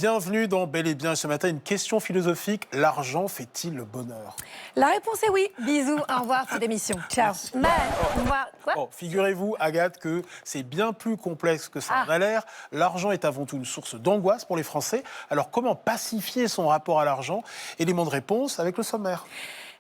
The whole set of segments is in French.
Bienvenue dans Bel et Bien. Ce matin, une question philosophique. L'argent fait-il le bonheur? La réponse est oui. Bisous, au revoir pour l'émission. Ciao. Man, au revoir. Quoi? Bon, figurez-vous, Agathe, que c'est bien plus complexe que ça en a l'air. L'argent est avant tout une source d'angoisse pour les Français. Alors, comment pacifier son rapport à l'argent? Élément de réponse avec le sommaire.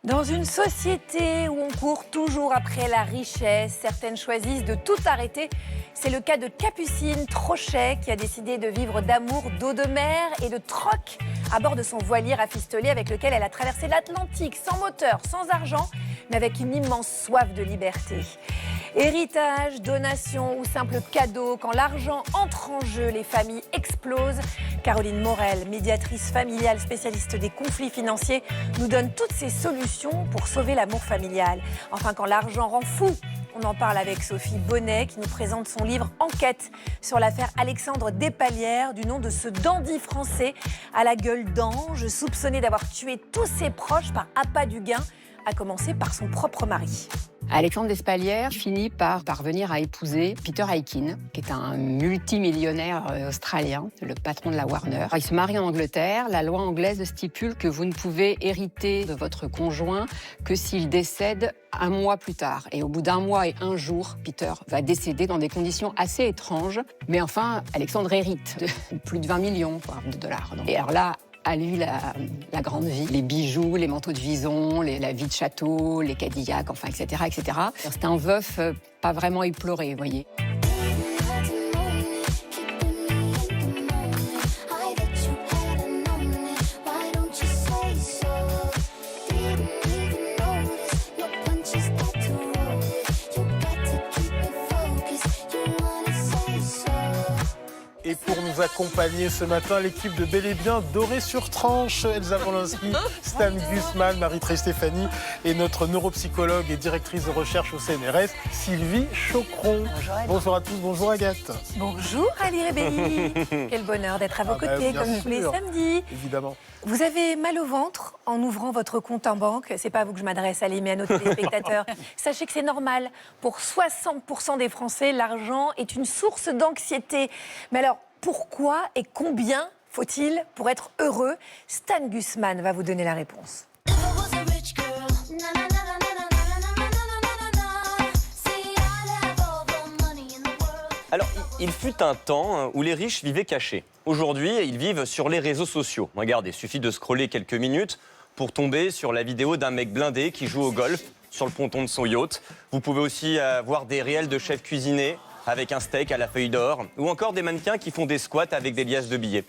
Dans une société où on court toujours après la richesse, certaines choisissent de tout arrêter. C'est le cas de Capucine Trochet qui a décidé de vivre d'amour, d'eau de mer et de troc à bord de son voilier rafistolé avec lequel elle a traversé l'Atlantique sans moteur, sans argent, mais avec une immense soif de liberté. Héritage, donation ou simple cadeau, quand l'argent entre en jeu, les familles explosent. Caroline Morel, médiatrice familiale, spécialiste des conflits financiers, nous donne toutes ces solutions pour sauver l'amour familial. Enfin, quand l'argent rend fou, on en parle avec Sophie Bonnet qui nous présente son livre Enquête sur l'affaire Alexandre Despalières, du nom de ce dandy français à la gueule d'ange, soupçonné d'avoir tué tous ses proches par appât du gain, à commencer par son propre mari. Alexandre Despalières finit par parvenir à épouser Peter Aikin, qui est un multimillionnaire australien, le patron de la Warner. Il se marie en Angleterre. La loi anglaise stipule que vous ne pouvez hériter de votre conjoint que s'il décède un mois plus tard. Et au bout d'un mois et un jour, Peter va décéder dans des conditions assez étranges. Mais enfin, Alexandre hérite de plus de 20 millions de dollars. Et alors là, à lui, la grande vie, les bijoux, les manteaux de vison, la vie de château, les Cadillacs, enfin, etc., etc. C'est un veuf pas vraiment éploré, vous voyez. Et pour nous accompagner ce matin, l'équipe de Bel et Bien, Doré-sur-Tranche, Elsa Wolinski, Stan Gusman, Marie-Tré Stéphanie et notre neuropsychologue et directrice de recherche au CNRS, Sylvie Chocron. Bonjour à tous, bonjour Agathe. Bonjour Ali Rebelli. Quel bonheur d'être à vos côtés comme tous les samedis. Évidemment. Vous avez mal au ventre en ouvrant votre compte en banque. C'est pas à vous que je m'adresse, Ali, mais à nos téléspectateurs. Sachez que c'est normal. Pour 60% des Français, l'argent est une source d'anxiété. Mais alors, pourquoi et combien faut-il pour être heureux? Stan Gusman va vous donner la réponse. Alors, il fut un temps où les riches vivaient cachés. Aujourd'hui, ils vivent sur les réseaux sociaux. Regardez, il suffit de scroller quelques minutes pour tomber sur la vidéo d'un mec blindé qui joue au golf sur le ponton de son yacht. Vous pouvez aussi voir des réels de chefs cuisinés avec un steak à la feuille d'or, ou encore des mannequins qui font des squats avec des liasses de billets.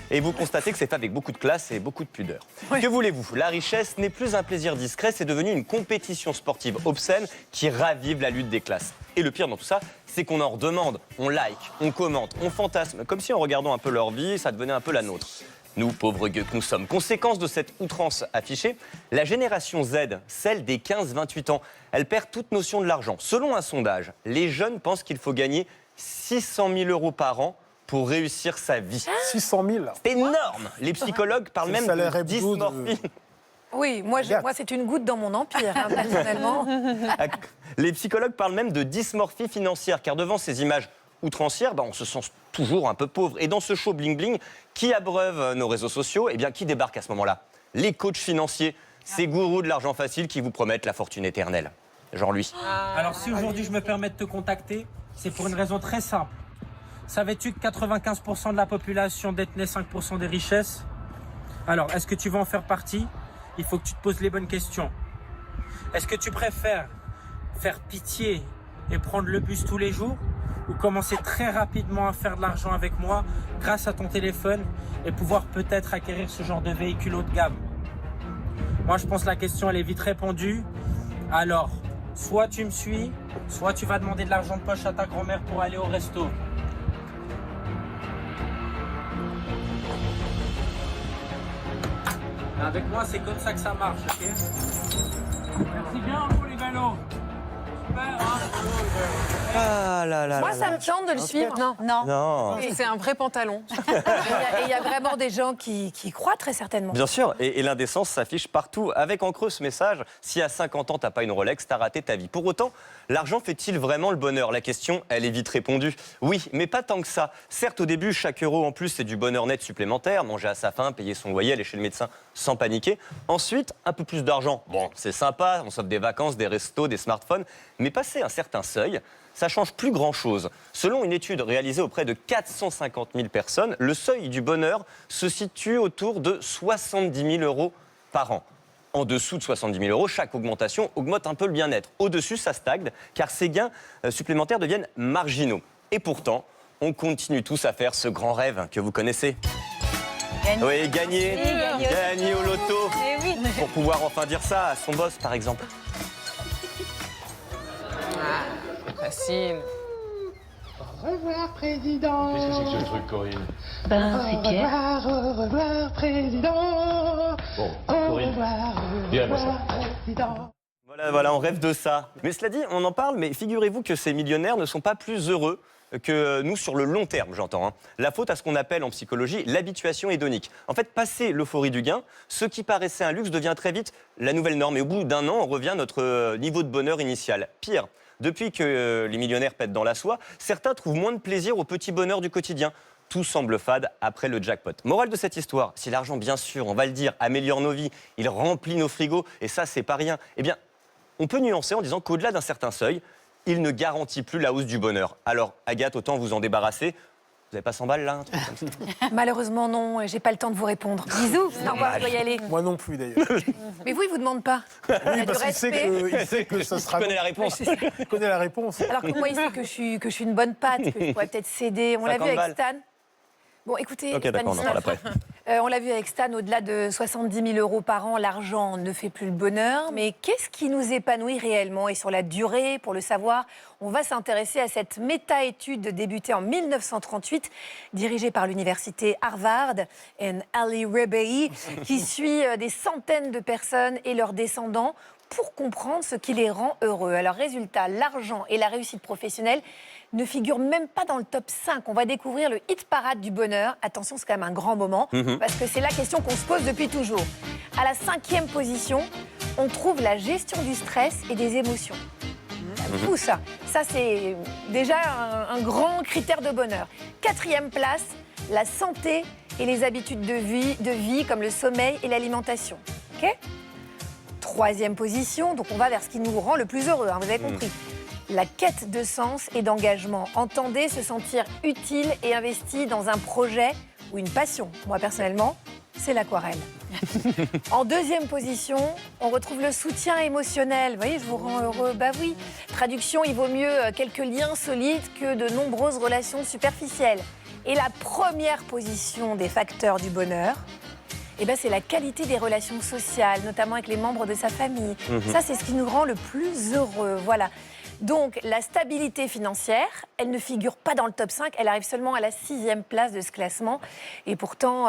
Et vous constatez que c'est fait avec beaucoup de classe et beaucoup de pudeur. Oui. Que voulez-vous? La richesse n'est plus un plaisir discret, c'est devenu une compétition sportive obscène qui ravive la lutte des classes. Et le pire dans tout ça, c'est qu'on en redemande, on like, on commente, on fantasme, comme si en regardant un peu leur vie, ça devenait un peu la nôtre. Nous, pauvres gueux que nous sommes. Conséquence de cette outrance affichée, la génération Z, celle des 15-28 ans, elle perd toute notion de l'argent. Selon un sondage, les jeunes pensent qu'il faut gagner 600 000 euros par an pour réussir sa vie. 600 000. C'est énorme. Les psychologues parlent même de dysmorphie. Oui, moi c'est une goutte dans mon empire, personnellement. Les psychologues parlent même de dysmorphie financière, car devant ces images outrancières, on se sent toujours un peu pauvre. Et dans ce show bling-bling, qui abreuve nos réseaux sociaux? Eh bien, qui débarque à ce moment-là? Les coachs financiers, ces gourous de l'argent facile qui vous promettent la fortune éternelle. Genre lui. Alors, si aujourd'hui je me permets de te contacter, c'est pour une raison très simple. Savais-tu que 95% de la population détenait 5% des richesses? Alors, est-ce que tu veux en faire partie? Il faut que tu te poses les bonnes questions. Est-ce que tu préfères faire pitié et prendre le bus tous les jours, ou commencer très rapidement à faire de l'argent avec moi grâce à ton téléphone et pouvoir peut-être acquérir ce genre de véhicule haut de gamme? Moi, je pense que la question, elle est vite répondue. Alors, soit tu me suis, soit tu vas demander de l'argent de poche à ta grand-mère pour aller au resto. Avec moi, c'est comme ça que ça marche, ok? Merci bien, vous les ballots. Ah là là. Moi, là ça là. me tente de le suivre. Non. Non. C'est un vrai pantalon. Et il y a vraiment des gens qui y croient très certainement. Bien sûr, et l'indécence s'affiche partout. Avec en creux ce message, si à 50 ans, t'as pas une Rolex, t'as raté ta vie. Pour autant, l'argent fait-il vraiment le bonheur? La question, elle est vite répondue. Oui, mais pas tant que ça. Certes, au début, chaque euro en plus, c'est du bonheur net supplémentaire. Manger à sa faim, payer son loyer, aller chez le médecin sans paniquer. Ensuite, un peu plus d'argent. Bon, c'est sympa, on s'offre des vacances, des restos, des smartphones. Mais passer un certain seuil, ça change plus grand-chose. Selon une étude réalisée auprès de 450 000 personnes, le seuil du bonheur se situe autour de 70 000 euros par an. En dessous de 70 000 euros, chaque augmentation augmente un peu le bien-être. Au-dessus, ça stagne, car ces gains supplémentaires deviennent marginaux. Et pourtant, on continue tous à faire ce grand rêve que vous connaissez. Oui, gagner au loto, pour pouvoir enfin dire ça à son boss, par exemple. Facile. Au revoir, président. Qu'est-ce que c'est que ce truc, Corinne? Au revoir, président. Bon, Au Corinne, revoir, ça. président. Voilà, on rêve de ça. Mais cela dit, on en parle, mais figurez-vous que ces millionnaires ne sont pas plus heureux que nous sur le long terme, j'entends. La faute à ce qu'on appelle en psychologie l'habituation hédonique. En fait, passé l'euphorie du gain, ce qui paraissait un luxe devient très vite la nouvelle norme. Et au bout d'un an, on revient à notre niveau de bonheur initial. Pire, depuis que les millionnaires pètent dans la soie, certains trouvent moins de plaisir au petit bonheur du quotidien. Tout semble fade après le jackpot. Morale de cette histoire, si l'argent, bien sûr, on va le dire, améliore nos vies, il remplit nos frigos, et ça, c'est pas rien, eh bien, on peut nuancer en disant qu'au-delà d'un certain seuil, il ne garantit plus la hausse du bonheur. Alors, Agathe, autant vous en débarrasser. Vous n'avez pas 100 balles, là, un truc comme ça? Malheureusement, non, j'ai pas le temps de vous répondre. Bisous, au revoir, je dois y aller. Moi non plus d'ailleurs. Mais vous, il vous demande pas. Il y a Oui, du parce qu'il sait respect. il sait que ça sera. Je connais la réponse. Il connaît la réponse. Alors que moi, il sait que je suis une bonne patte, que je pourrais peut-être céder. On l'a vu 50 avec balles. Stan. Bon, écoutez, Ok, d'accord, on en parle après. On l'a vu avec Stan, au-delà de 70 000 euros par an, l'argent ne fait plus le bonheur. Mais qu'est-ce qui nous épanouit réellement? Et sur la durée, pour le savoir, on va s'intéresser à cette méta-étude débutée en 1938, dirigée par l'université Harvard et Ali Rebei, qui suit des centaines de personnes et leurs descendants pour comprendre ce qui les rend heureux. Alors, résultat, l'argent et la réussite professionnelle ne figurent même pas dans le top 5. On va découvrir le hit parade du bonheur. Attention, c'est quand même un grand moment, parce que c'est la question qu'on se pose depuis toujours. À la 5e position, on trouve la gestion du stress et des émotions. C'est fou, ça. Ça, c'est déjà un grand critère de bonheur. 4e place, la santé et les habitudes de vie comme le sommeil et l'alimentation. OK ? 3e position, donc on va vers ce qui nous rend le plus heureux, vous avez compris. La quête de sens et d'engagement. Entendez se sentir utile et investi dans un projet ou une passion. Moi, personnellement, c'est l'aquarelle. En 2e position, on retrouve le soutien émotionnel. Vous voyez, je vous rends heureux. Bah oui. Traduction, il vaut mieux quelques liens solides que de nombreuses relations superficielles. Et la première position des facteurs du bonheur, eh ben, c'est la qualité des relations sociales, notamment avec les membres de sa famille. Ça, c'est ce qui nous rend le plus heureux. Voilà. Donc, la stabilité financière, elle ne figure pas dans le top 5, elle arrive seulement à la 6e place de ce classement. Et pourtant,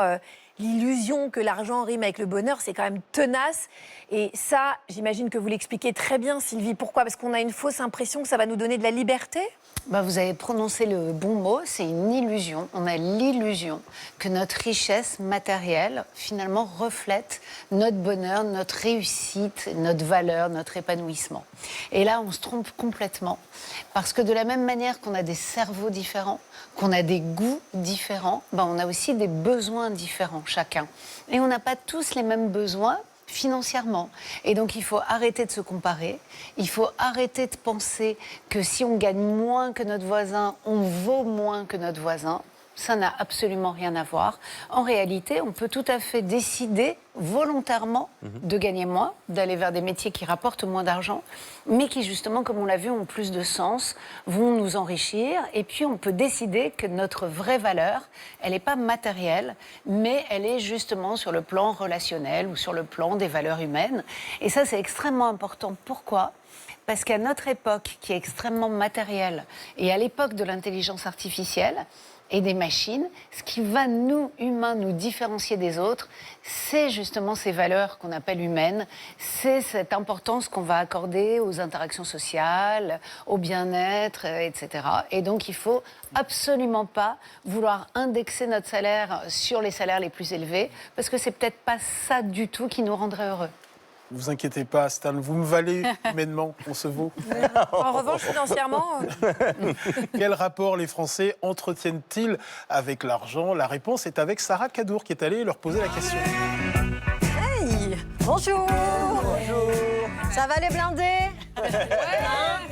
l'illusion que l'argent rime avec le bonheur, c'est quand même tenace. Et ça, j'imagine que vous l'expliquez très bien, Sylvie. Pourquoi? Parce qu'on a une fausse impression que ça va nous donner de la liberté? Vous avez prononcé le bon mot, c'est une illusion. On a l'illusion que notre richesse matérielle, finalement, reflète notre bonheur, notre réussite, notre valeur, notre épanouissement. Et là, on se trompe complètement. Parce que de la même manière qu'on a des cerveaux différents, qu'on a des goûts différents, on a aussi des besoins différents, chacun. Et on n'a pas tous les mêmes besoins financièrement. Et donc, il faut arrêter de se comparer. Il faut arrêter de penser que si on gagne moins que notre voisin, on vaut moins que notre voisin. Ça n'a absolument rien à voir. En réalité, on peut tout à fait décider volontairement de gagner moins, d'aller vers des métiers qui rapportent moins d'argent, mais qui justement, comme on l'a vu, ont plus de sens, vont nous enrichir. Et puis, on peut décider que notre vraie valeur, elle n'est pas matérielle, mais elle est justement sur le plan relationnel ou sur le plan des valeurs humaines. Et ça, c'est extrêmement important. Pourquoi ? Parce qu'à notre époque, qui est extrêmement matérielle, et à l'époque de l'intelligence artificielle, et des machines. Ce qui va, nous, humains, nous différencier des autres, c'est justement ces valeurs qu'on appelle humaines. C'est cette importance qu'on va accorder aux interactions sociales, au bien-être, etc. Et donc, il faut absolument pas vouloir indexer notre salaire sur les salaires les plus élevés, parce que c'est peut-être pas ça du tout qui nous rendrait heureux. Ne vous inquiétez pas, Stan, vous me valez humainement, on se vaut. En revanche, financièrement, Quel rapport les Français entretiennent-ils avec l'argent? La réponse est avec Sarah Cadour qui est allée leur poser la question. Hey, bonjour. Ça va les blindés?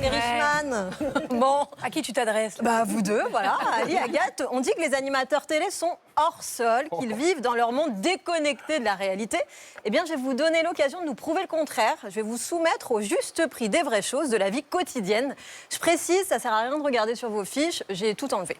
Les Richman. Bon, à qui tu t'adresses? bah vous deux, voilà, Ali, Agathe. On dit que les animateurs télé sont hors sol, qu'ils vivent dans leur monde déconnecté de la réalité. Eh bien, je vais vous donner l'occasion de nous prouver le contraire. Je vais vous soumettre au juste prix des vraies choses de la vie quotidienne. Je précise, ça sert à rien de regarder sur vos fiches, j'ai tout enlevé.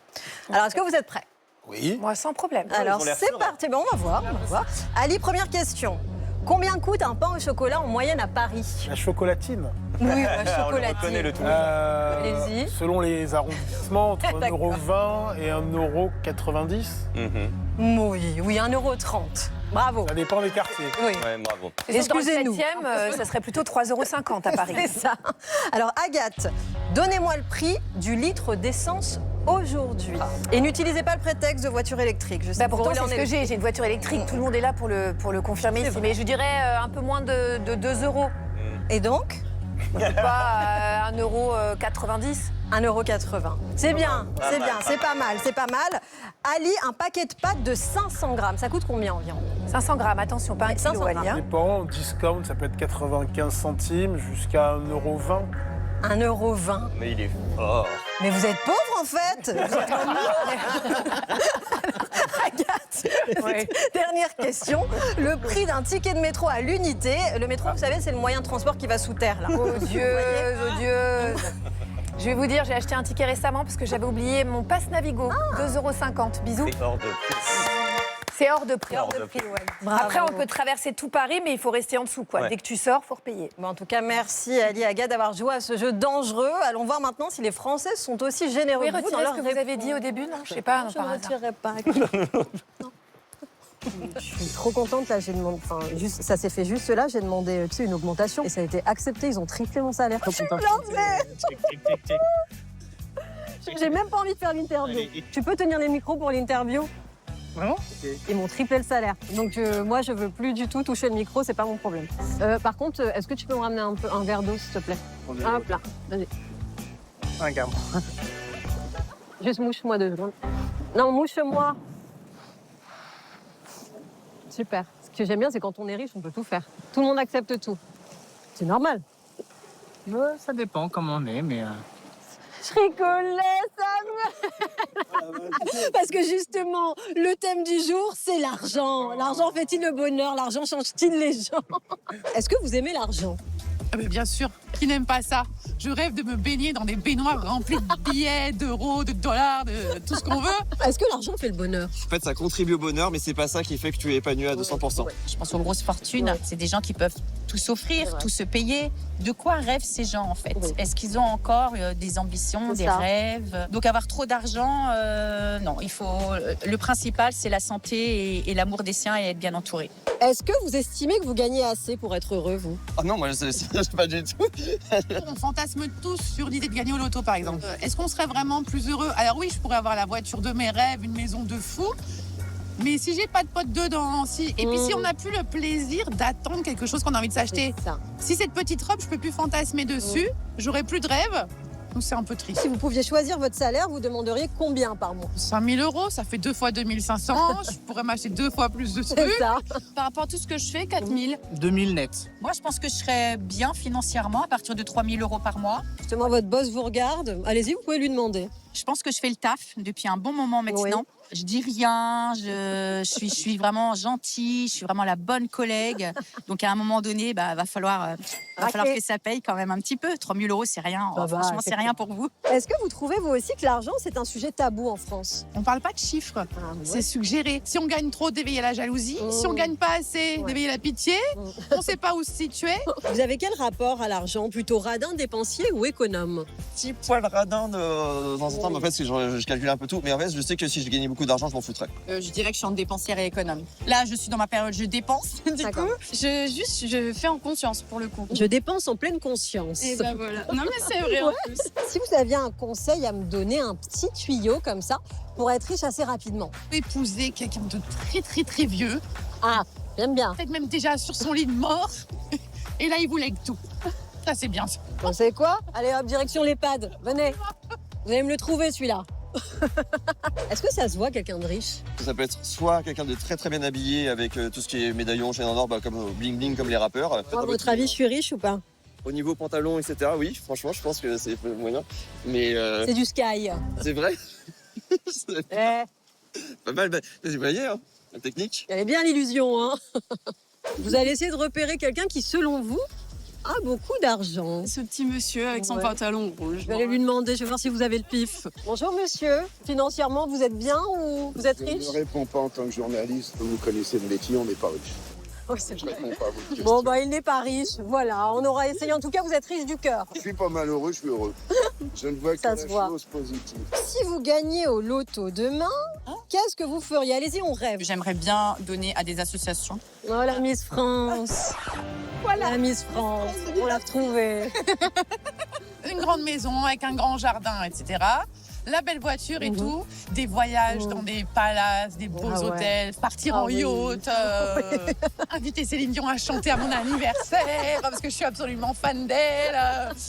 Alors, est-ce que vous êtes prêts? Oui. Moi, sans problème. Alors, ils ont l'air c'est sûrs, parti. Bon, on va voir. Ali, première question. Combien coûte un pain au chocolat en moyenne à Paris? La chocolatine. Oui, On le reconnaît, le tout. Allez-y. Selon les arrondissements, entre 1,20 € et 1,90 €. Oui, 1,30 €. Bravo. Ça dépend des quartiers. Oui. Ouais, bravo. Excusez-nous. Dans le 7e, ça serait plutôt 3,50 € à Paris. C'est ça. Alors, Agathe, donnez-moi le prix du litre d'essence aujourd'hui. Et n'utilisez pas le prétexte de voiture électrique. Je sais Bah que vous pourtant, roulez c'est en ce que électrique. j'ai une voiture électrique. Tout le monde est là pour le confirmer C'est ici. vrai. Mais je dirais un peu moins de 2 €. Et donc Pas 1,90 €. 1,80 €. C'est bien, c'est bien, c'est pas mal, c'est pas mal. Ali, un paquet de pâtes de 500 grammes, ça coûte combien environ? 500 grammes, attention, pas un 500 kilo, Ali. grammes. Ça hein. dépend, discount, ça peut être 95 centimes jusqu'à 1,20 €. 1,20 €. Mais il est fort. Mais vous êtes pauvre en fait. Vous êtes comme nous. Agathe, dernière question. Le prix d'un ticket de métro à l'unité. Le métro, vous savez, c'est le moyen de transport qui va sous terre là. Odieuse, odieuse. Je vais vous dire, j'ai acheté un ticket récemment parce que j'avais oublié mon passe Navigo. 2,50 €. Bisous. C'est hors de prix. C'est hors de prix. Hors de prix. ouais. Bravo. Après, on peut traverser tout Paris, mais il faut rester en dessous. Quoi. Ouais. Dès que tu sors, faut repayer. Bon, en tout cas, merci Ali et Agathe d'avoir joué à ce jeu dangereux. Allons voir maintenant si les Français sont aussi généreux Oui, que vous dans retirez leur ce que vous avez dit au début, non? Je sais pas, Je par ne hasard. retirerai pas. Non. Je suis trop contente là, j'ai demandé, enfin, juste, ça s'est fait juste là, j'ai demandé tu sais, une augmentation et ça a été accepté, ils ont triplé mon salaire. Je suis lancée. J'ai même pas envie de faire l'interview. Tu peux tenir les micros pour l'interview? Vraiment? Ils m'ont triplé le salaire. Donc moi je veux plus du tout toucher le micro, c'est pas mon problème. Par contre, est-ce que tu peux me ramener un verre d'eau s'il te plaît? Hop là, vas-y. Regarde. Juste mouche-moi 2 secondes. Non, mouche-moi. Super. Ce que j'aime bien, c'est quand on est riche, on peut tout faire. Tout le monde accepte tout. C'est normal. Ça dépend comment on est, mais... Je rigolais, Sam. Parce que justement, le thème du jour, c'est l'argent. L'argent fait-il le bonheur? L'argent change-t-il les gens? Est-ce que vous aimez l'argent? Ah ben bien sûr, qui n'aime pas ça? Je rêve de me baigner dans des baignoires remplies de billets, d'euros, de dollars, de tout ce qu'on veut. Est-ce que l'argent fait le bonheur? En fait, ça contribue au bonheur, mais c'est pas ça qui fait que tu es épanoui à 200%. Je pense aux grosses fortunes. C'est des gens qui peuvent tout s'offrir, tout se payer. De quoi rêvent ces gens, en fait? Est-ce qu'ils ont encore des ambitions, des rêves? Donc avoir trop d'argent, non. Il faut. Le principal, c'est la santé et l'amour des siens et être bien entouré. Est-ce que vous estimez que vous gagnez assez pour être heureux, vous? Ah non, moi, je sais pas du tout. On fantasme tous sur l'idée de gagner au loto, par exemple. Est-ce qu'on serait vraiment plus heureux? Alors oui, je pourrais avoir la voiture de mes rêves, une maison de fou. Mais si j'ai pas de potes dedans, et puis si on n'a plus le plaisir d'attendre quelque chose qu'on a envie de s'acheter. Si cette petite robe, je peux plus fantasmer dessus, j'aurai plus de rêve. Donc c'est un peu triste. Si vous pouviez choisir votre salaire, vous demanderiez combien par mois? 5 000 €, ça fait 2 fois 2 500. Je pourrais m'acheter 2 fois plus de trucs. C'est ça. Par rapport à tout ce que je fais, 4 000. 2000 net. Moi, je pense que je serais bien financièrement à partir de 3 000 € par mois. Justement, votre boss vous regarde. Allez-y, vous pouvez lui demander. Je pense que je fais le taf depuis un bon moment maintenant. Je dis rien, je suis vraiment gentille, je suis vraiment la bonne collègue. Donc à un moment donné, va falloir que ça paye quand même un petit peu. 3 000 €, c'est rien. Franchement, c'est rien pour vous. Est-ce que vous trouvez, vous aussi, que l'argent, c'est un sujet tabou en France? On parle pas de chiffres, c'est suggéré. Si on gagne trop, d'éveiller la jalousie. Si on gagne pas assez, d'éveiller la pitié. On sait pas où se situer. Vous avez quel rapport à l'argent? Plutôt radin, dépensier ou économe? Petit poil radin de temps en temps, mais en fait, je calcule un peu tout. Mais en fait, je sais que si je gagnais beaucoup d'argent, je m'en foutrais. Je dirais que je suis en dépensière et économe. Là, je suis dans ma période, je dépense. Du coup, je fais en conscience pour le coup. Je dépense en pleine conscience. Et ben voilà. Non mais c'est vrai en plus. Si vous aviez un conseil à me donner, un petit tuyau comme ça, pour être riche assez rapidement. Épouser quelqu'un de très très très vieux. Ah, j'aime bien. Peut-être même déjà sur son lit de mort. Et là, il vous lègue tout. Ça, c'est bien. Vous savez quoi? Allez hop, direction l'EHPAD. Venez. Vous allez me le trouver celui-là. Est-ce que ça se voit quelqu'un de riche? Ça peut être soit quelqu'un de très très bien habillé avec tout ce qui est médaillon, chaîne en or, comme bling bling comme les rappeurs. À votre avis, je suis riche ou pas? Au niveau pantalon, etc., oui, franchement, je pense que c'est moyen. Mais C'est du sky. c'est vrai. C'est pas mal. Vous voyez, hein, la technique. Elle est bien l'illusion, hein. Vous allez essayer de repérer quelqu'un qui, selon vous, a beaucoup d'argent. Ce petit monsieur avec son pantalon rouge. Je vais aller lui demander, je vais voir si vous avez le pif. Bonjour monsieur, financièrement vous êtes bien ou vous êtes riche? Je ne réponds pas en tant que journaliste, vous connaissez le métier, on n'est pas riche. Oui, c'est vrai. Je réponds pas à votre question. Bon, il n'est pas riche, voilà, on aura essayé. En tout cas, vous êtes riche du cœur. Je suis pas malheureux, je suis heureux. Je ne vois que Ça la se voit. chose positive. Si vous gagnez au loto demain, qu'est-ce que vous feriez? Allez-y, on rêve. J'aimerais bien donner à des associations. Oh, la Miss France. Voilà. La Miss France, on l'a retrouvée. Une grande maison avec un grand jardin, etc. La belle voiture et tout. Des voyages dans des palaces, des beaux hôtels, partir en yacht, inviter Céline Dion à chanter à mon anniversaire parce que je suis absolument fan d'elle.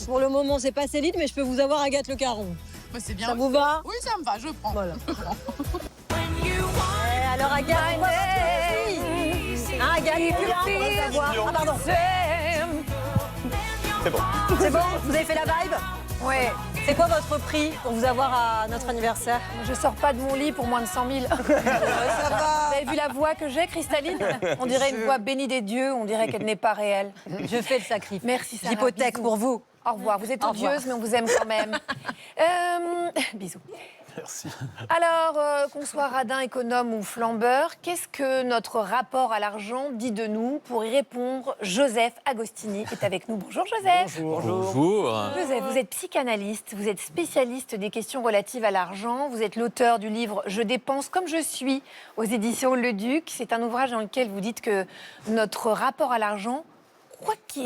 Pour le moment, c'est pas Céline, mais je peux vous avoir Agathe Le Caron. C'est bien. Ça vous va? Oui, ça me va, je prends. Voilà. Alors Agathe, on va votre hein, Agathe, on va savoir. Ah pardon. C'est bon. C'est bon? Vous avez fait la vibe? Ouais. C'est quoi votre prix pour vous avoir à notre anniversaire? Je sors pas de mon lit pour moins de 100 000. Ça va. Vous avez vu la voix que j'ai, cristalline? On dirait une voix bénie des dieux, on dirait qu'elle n'est pas réelle. Je fais le sacrifice. Merci Sarah. J'hypothèque Bisous. pour vous. Au revoir. Vous êtes Au revoir. odieuse, mais on vous aime quand même. Bisous. Merci. Alors, qu'on soit radin, économe ou flambeur, qu'est-ce que notre rapport à l'argent dit de nous? Pour y répondre, Joseph Agostini est avec nous. Bonjour Joseph. Bonjour. Joseph, vous êtes psychanalyste, vous êtes spécialiste des questions relatives à l'argent, vous êtes l'auteur du livre « Je dépense comme je suis » aux éditions Le Duc. C'est un ouvrage dans lequel vous dites que notre rapport à l'argent,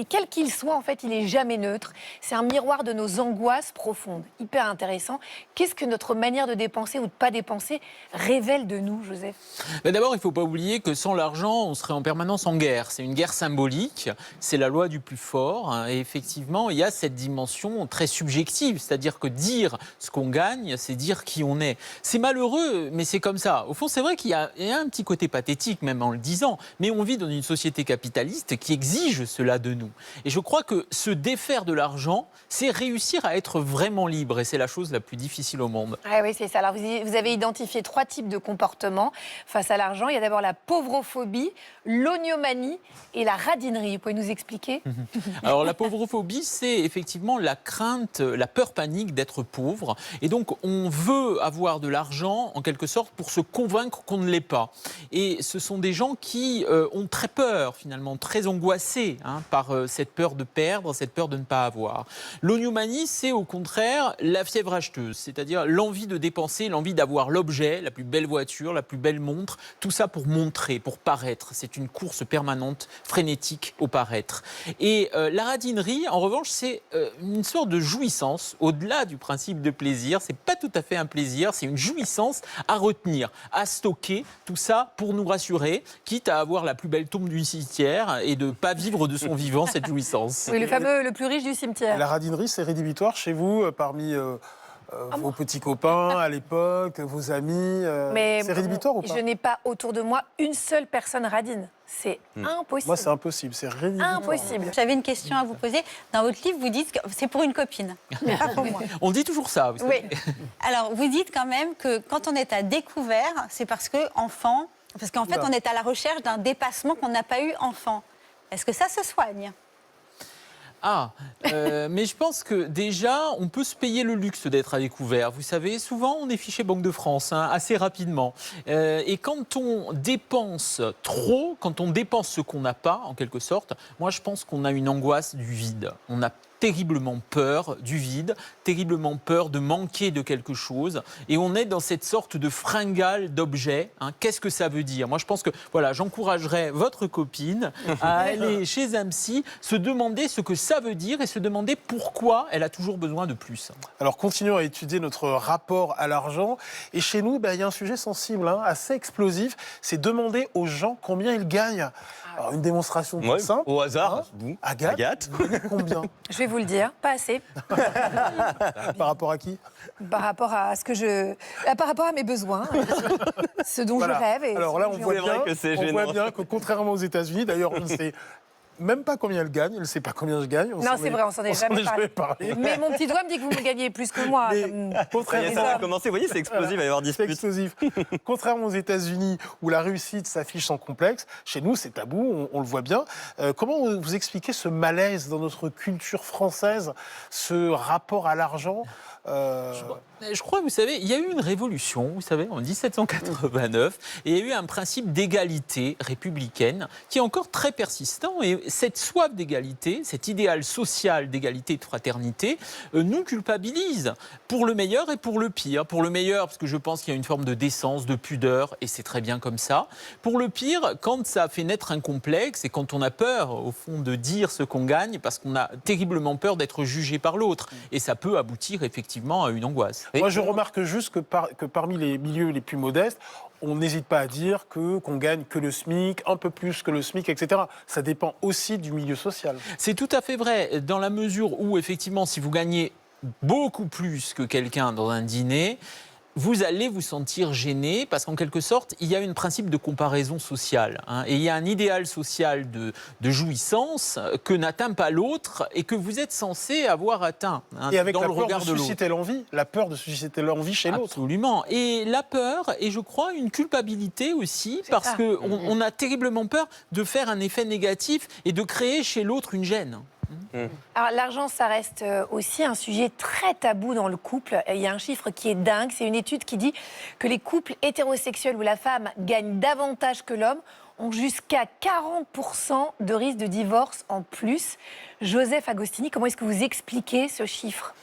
quel qu'il soit, en fait, il n'est jamais neutre. C'est un miroir de nos angoisses profondes. Hyper intéressant. Qu'est-ce que notre manière de dépenser ou de ne pas dépenser révèle de nous, Joseph? Mais d'abord, il ne faut pas oublier que sans l'argent, on serait en permanence en guerre. C'est une guerre symbolique, c'est la loi du plus fort. Hein, et effectivement, il y a cette dimension très subjective. C'est-à-dire que dire ce qu'on gagne, c'est dire qui on est. C'est malheureux, mais c'est comme ça. Au fond, c'est vrai qu'il y a un petit côté pathétique, même en le disant. Mais on vit dans une société capitaliste qui exige cela de nous. Et je crois que se défaire de l'argent, c'est réussir à être vraiment libre. Et c'est la chose la plus difficile au monde. Ah oui, c'est ça. Alors, vous avez identifié 3 types de comportements face à l'argent. Il y a d'abord la pauvrophobie, l'oniomanie et la radinerie. Vous pouvez nous expliquer? Alors, la pauvrophobie, c'est effectivement la crainte, la peur panique d'être pauvre. Et donc, on veut avoir de l'argent, en quelque sorte, pour se convaincre qu'on ne l'est pas. Et ce sont des gens qui ont très peur, finalement, très angoissés par cette peur de perdre, cette peur de ne pas avoir. L'oniomanie, c'est au contraire la fièvre acheteuse, c'est-à-dire l'envie de dépenser, l'envie d'avoir l'objet, la plus belle voiture, la plus belle montre, tout ça pour montrer, pour paraître. C'est une course permanente, frénétique au paraître. Et la radinerie, en revanche, c'est une sorte de jouissance, au-delà du principe de plaisir. C'est pas tout à fait un plaisir, c'est une jouissance à retenir, à stocker, tout ça pour nous rassurer, quitte à avoir la plus belle tombe du cimetière et de ne pas vivre de son vivant cette jouissance. Oui, le fameux, le plus riche du cimetière. La radinerie, c'est rédhibitoire chez vous parmi vos petits copains à l'époque, vos amis. Mais C'est rédhibitoire ou pas? je n'ai pas autour de moi une seule personne radine. C'est impossible. Moi, c'est impossible, c'est rédhibitoire. Impossible. J'avais une question à vous poser. Dans votre livre, vous dites que c'est pour une copine, pas pour moi. On dit toujours ça, vous savez. Oui. Alors, vous dites quand même que quand on est à découvert, c'est parce qu'en fait, on est à la recherche d'un dépassement qu'on n'a pas eu enfant. Est-ce que ça se soigne? Mais je pense que déjà, on peut se payer le luxe d'être à découvert. Vous savez, souvent, on est fiché Banque de France, assez rapidement. Et quand on dépense trop, quand on dépense ce qu'on n'a pas, en quelque sorte, moi, je pense qu'on a une angoisse du vide. On a terriblement peur du vide, terriblement peur de manquer de quelque chose. Et on est dans cette sorte de fringale d'objets. Qu'est-ce que ça veut dire? Moi, je pense que j'encouragerais votre copine à aller chez un psy, se demander ce que ça veut dire et se demander pourquoi elle a toujours besoin de plus. Alors, continuons à étudier notre rapport à l'argent. Et chez nous, il y a un sujet sensible, assez explosif. C'est demander aux gens combien ils gagnent. Alors, une démonstration toute simple. Au hasard. Agathe, vous gagnez combien? Je vais vous le dire, pas assez. Par rapport à qui? Par rapport à par rapport à mes besoins, ce dont Voilà. je rêve. Et alors ce là, dont on j'ai voit envie. bien que contrairement aux États-Unis, d'ailleurs, on ne sait même pas combien elle gagne. Elle ne sait pas combien je gagne. Non, c'est vrai, on s'en est jamais parlé. Mais mon petit doigt me dit que vous me gagnez plus que moi. Ça va commencer, vous voyez, c'est explosif, il va y avoir dispute. C'est explosif. Contrairement aux États-Unis, où la réussite s'affiche sans complexe, chez nous, c'est tabou, on le voit bien. Comment vous expliquez ce malaise dans notre culture française, ce rapport à l'argent Je crois, vous savez, il y a eu une révolution, vous savez, en 1789, et il y a eu un principe d'égalité républicaine qui est encore très persistant. Et cette soif d'égalité, cet idéal social d'égalité et de fraternité, nous culpabilise pour le meilleur et pour le pire. Pour le meilleur, parce que je pense qu'il y a une forme de décence, de pudeur, et c'est très bien comme ça. Pour le pire, quand ça fait naître un complexe et quand on a peur, au fond, de dire ce qu'on gagne, parce qu'on a terriblement peur d'être jugé par l'autre. Et ça peut aboutir effectivement à une angoisse. Moi, je remarque juste que parmi les milieux les plus modestes, on n'hésite pas à dire qu'on gagne que le SMIC, un peu plus que le SMIC, etc. Ça dépend aussi du milieu social. C'est tout à fait vrai, dans la mesure où, effectivement, si vous gagnez beaucoup plus que quelqu'un dans un dîner, vous allez vous sentir gêné parce qu'en quelque sorte, il y a un principe de comparaison sociale. Et il y a un idéal social de jouissance que n'atteint pas l'autre et que vous êtes censé avoir atteint et avec dans la le peur regard de de l'autre. susciter l'envie, la peur de susciter l'envie chez l'autre. Absolument. Et la peur, et je crois une culpabilité aussi, parce qu'on a terriblement peur de faire un effet négatif et de créer chez l'autre une gêne. Alors l'argent, ça reste aussi un sujet très tabou dans le couple. Il y a un chiffre qui est dingue, c'est une étude qui dit que les couples hétérosexuels où la femme gagne davantage que l'homme ont jusqu'à 40% de risque de divorce en plus. Joseph Agostini, comment est-ce que vous expliquez ce chiffre?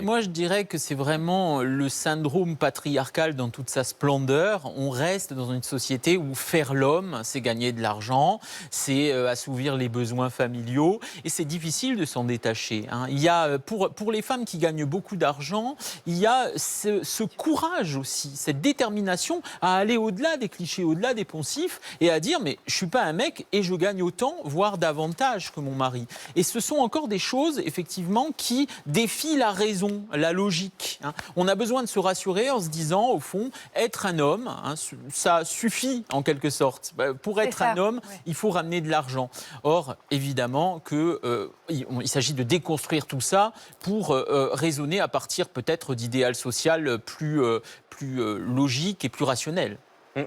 Moi, je dirais que c'est vraiment le syndrome patriarcal dans toute sa splendeur. On reste dans une société où faire l'homme, c'est gagner de l'argent, c'est assouvir les besoins familiaux, et c'est difficile de s'en détacher. Il y a, pour les femmes qui gagnent beaucoup d'argent, il y a ce courage aussi, cette détermination à aller au-delà des clichés, au-delà des poncifs, et à dire, mais je ne suis pas un mec et je gagne autant, voire davantage que mon mari. Et ce sont encore des choses, effectivement, qui défient la raison, la logique. On a besoin de se rassurer en se disant, au fond, être un homme, ça suffit en quelque sorte. Pour être un homme, il faut ramener de l'argent. Or, évidemment, il s'agit de déconstruire tout ça pour raisonner à partir peut-être d'idéal social plus logique et plus rationnel.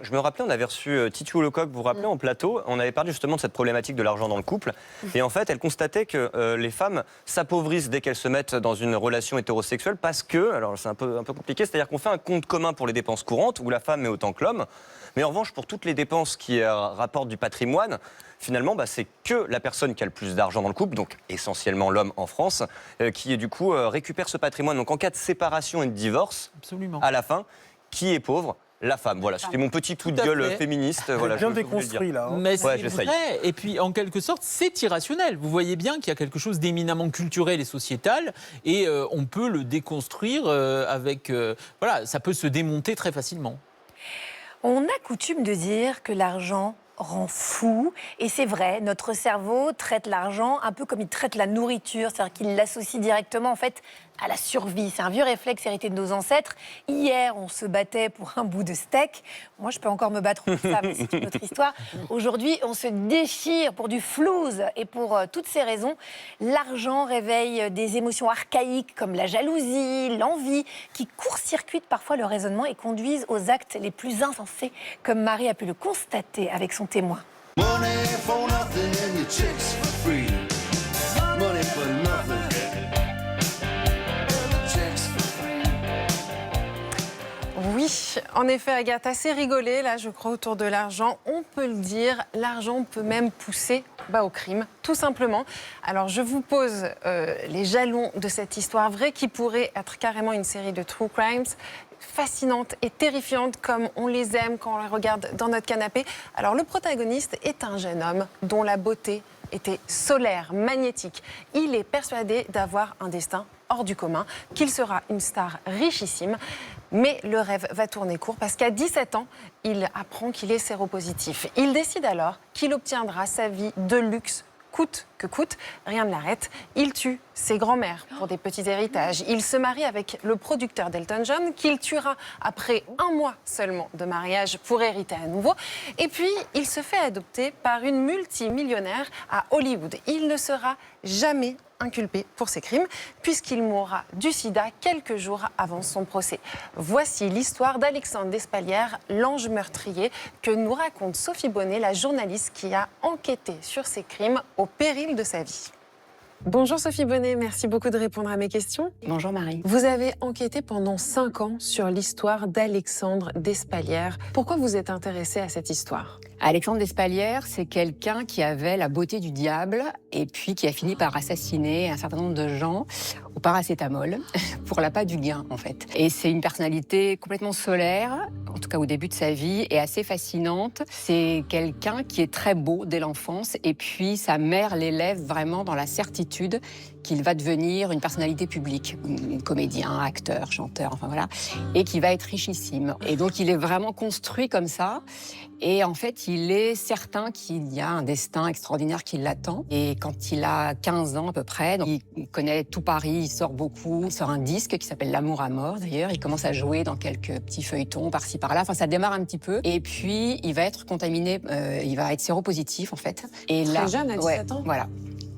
Je me rappelais, on avait reçu Titiou Lecoq, vous vous rappelez, en plateau. On avait parlé justement de cette problématique de l'argent dans le couple. Et en fait, elle constatait que les femmes s'appauvrissent dès qu'elles se mettent dans une relation hétérosexuelle parce que, alors c'est un peu compliqué, c'est-à-dire qu'on fait un compte commun pour les dépenses courantes où la femme met autant que l'homme. Mais en revanche, pour toutes les dépenses qui rapportent du patrimoine, finalement, c'est que la personne qui a le plus d'argent dans le couple, donc essentiellement l'homme en France, qui du coup récupère ce patrimoine. Donc en cas de séparation et de divorce, à la fin, qui est pauvre ? La femme, voilà, c'était mon petit coup de gueule féministe. Voilà, bien déconstruit là. Mais c'est vrai, et puis en quelque sorte, c'est irrationnel. Vous voyez bien qu'il y a quelque chose d'éminemment culturel et sociétal, et on peut le déconstruire avec... voilà, ça peut se démonter très facilement. On a coutume de dire que l'argent rend fou. Et c'est vrai, notre cerveau traite l'argent un peu comme il traite la nourriture, c'est-à-dire qu'il l'associe directement en fait à la survie. C'est un vieux réflexe hérité de nos ancêtres. Hier, on se battait pour un bout de steak. Moi, je peux encore me battre pour ça, mais c'est une autre histoire. Aujourd'hui, on se déchire pour du flouze. Et pour toutes ces raisons, l'argent réveille des émotions archaïques comme la jalousie, l'envie, qui court-circuitent parfois le raisonnement et conduisent aux actes les plus insensés, comme Marie a pu le constater avec son témoin. Money for nothing and your chicks for free. Money for nothing. Oui, en effet, Agathe, assez rigolé, là, je crois, autour de l'argent. On peut le dire, l'argent peut même pousser au crime, tout simplement. Alors, je vous pose les jalons de cette histoire vraie qui pourrait être carrément une série de true crimes, fascinantes et terrifiantes comme on les aime quand on les regarde dans notre canapé. Alors, le protagoniste est un jeune homme dont la beauté était solaire, magnétique. Il est persuadé d'avoir un destin hors du commun, qu'il sera une star richissime. Mais le rêve va tourner court parce qu'à 17 ans, il apprend qu'il est séropositif. Il décide alors qu'il obtiendra sa vie de luxe, coûte que coûte, rien ne l'arrête. Il tue ses grands-mères pour des petits héritages. Il se marie avec le producteur d'Elton John, qu'il tuera après 1 mois seulement de mariage pour hériter à nouveau. Et puis, il se fait adopter par une multimillionnaire à Hollywood. Il ne sera jamais inculpé pour ses crimes, puisqu'il mourra du sida quelques jours avant son procès. Voici l'histoire d'Alexandre Despalières, l'ange meurtrier, que nous raconte Sophie Bonnet, la journaliste qui a enquêté sur ces crimes au péril de sa vie. Bonjour Sophie Bonnet, merci beaucoup de répondre à mes questions. Bonjour Marie. Vous avez enquêté pendant 5 ans sur l'histoire d'Alexandre Despalières. Pourquoi vous êtes intéressée à cette histoire ? Alexandre Despalières, c'est quelqu'un qui avait la beauté du diable et puis qui a fini par assassiner un certain nombre de gens au paracétamol pour l'appât du gain, en fait. Et c'est une personnalité complètement solaire, en tout cas au début de sa vie, et assez fascinante. C'est quelqu'un qui est très beau dès l'enfance et puis sa mère l'élève vraiment dans la certitude qu'il va devenir une personnalité publique, comédien, acteur, chanteur, enfin voilà, et qui va être richissime. Et donc il est vraiment construit comme ça. Et en fait, il est certain qu'il y a un destin extraordinaire qui l'attend. Et quand il a 15 ans à peu près, donc il connaît tout Paris, il sort beaucoup. Il sort un disque qui s'appelle L'amour à mort d'ailleurs. Il commence à jouer dans quelques petits feuilletons par-ci par-là. Enfin, ça démarre un petit peu. Et puis, il va être contaminé, il va être séropositif en fait. Et là, très jeune, à 17 ans. Voilà.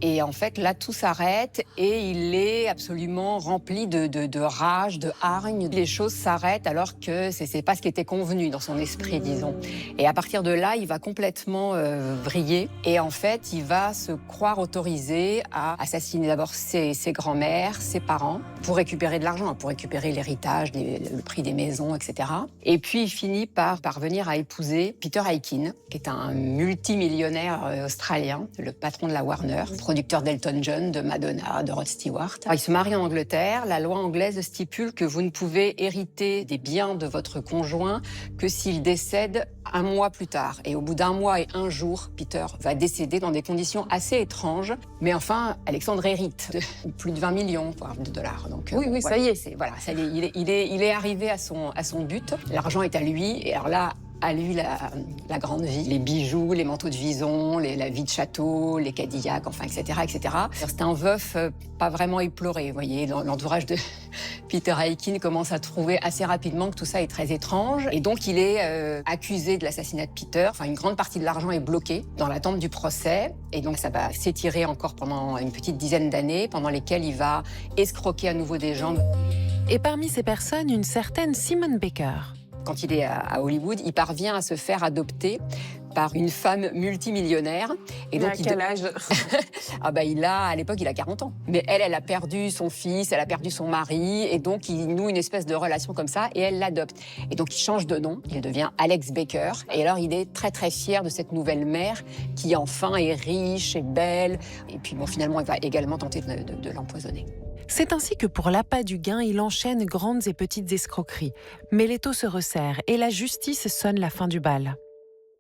Et en fait, là, tout s'arrête et il est absolument rempli de rage, de hargne. Les choses s'arrêtent alors que c'est pas ce qui était convenu dans son esprit, disons. Et à partir de là, il va complètement vriller. Et en fait, il va se croire autorisé à assassiner d'abord ses grands-mères, ses parents, pour récupérer de l'argent, pour récupérer l'héritage, le prix des maisons, etc. Et puis, il finit par parvenir à épouser Peter Aikin, qui est un multimillionnaire australien, le patron de la Warner, producteur d'Elton John, de Madonna, de Rod Stewart. Il se marie en Angleterre. La loi anglaise stipule que vous ne pouvez hériter des biens de votre conjoint que s'il décède 1 mois plus tard. Et au bout d'1 mois et 1 jour, Peter va décéder dans des conditions assez étranges. Mais enfin, Alexandre hérite de plus de 20 millions de dollars. Donc, oui, voilà, ça y est. Ça y est, il est arrivé à son but. L'argent est à lui. Et alors là, à lui la grande vie, les bijoux, les manteaux de vison, la vie de château, les Cadillacs, enfin, etc., etc. C'est un veuf pas vraiment éploré, vous voyez. L'entourage de Peter Aikin commence à trouver assez rapidement que tout ça est très étrange. Et donc, il est accusé de l'assassinat de Peter. Enfin, une grande partie de l'argent est bloquée dans l'attente du procès. Et donc, ça va s'étirer encore pendant une petite dizaine d'années, pendant lesquelles il va escroquer à nouveau des gens. Et parmi ces personnes, une certaine Simone Baker. Quand il est à Hollywood, il parvient à se faire adopter par une femme multimillionnaire. Et donc, quel âge? À l'époque, il a 40 ans. Mais elle a perdu son fils, elle a perdu son mari, et donc il noue une espèce de relation comme ça, et elle l'adopte. Et donc, il change de nom, il devient Alex Baker. Et alors, il est très, très fier de cette nouvelle mère, qui enfin est riche et belle. Et puis, finalement, il va également tenter de l'empoisonner. C'est ainsi que pour l'appât du gain, il enchaîne grandes et petites escroqueries. Mais l'étau se resserre et la justice sonne la fin du bal.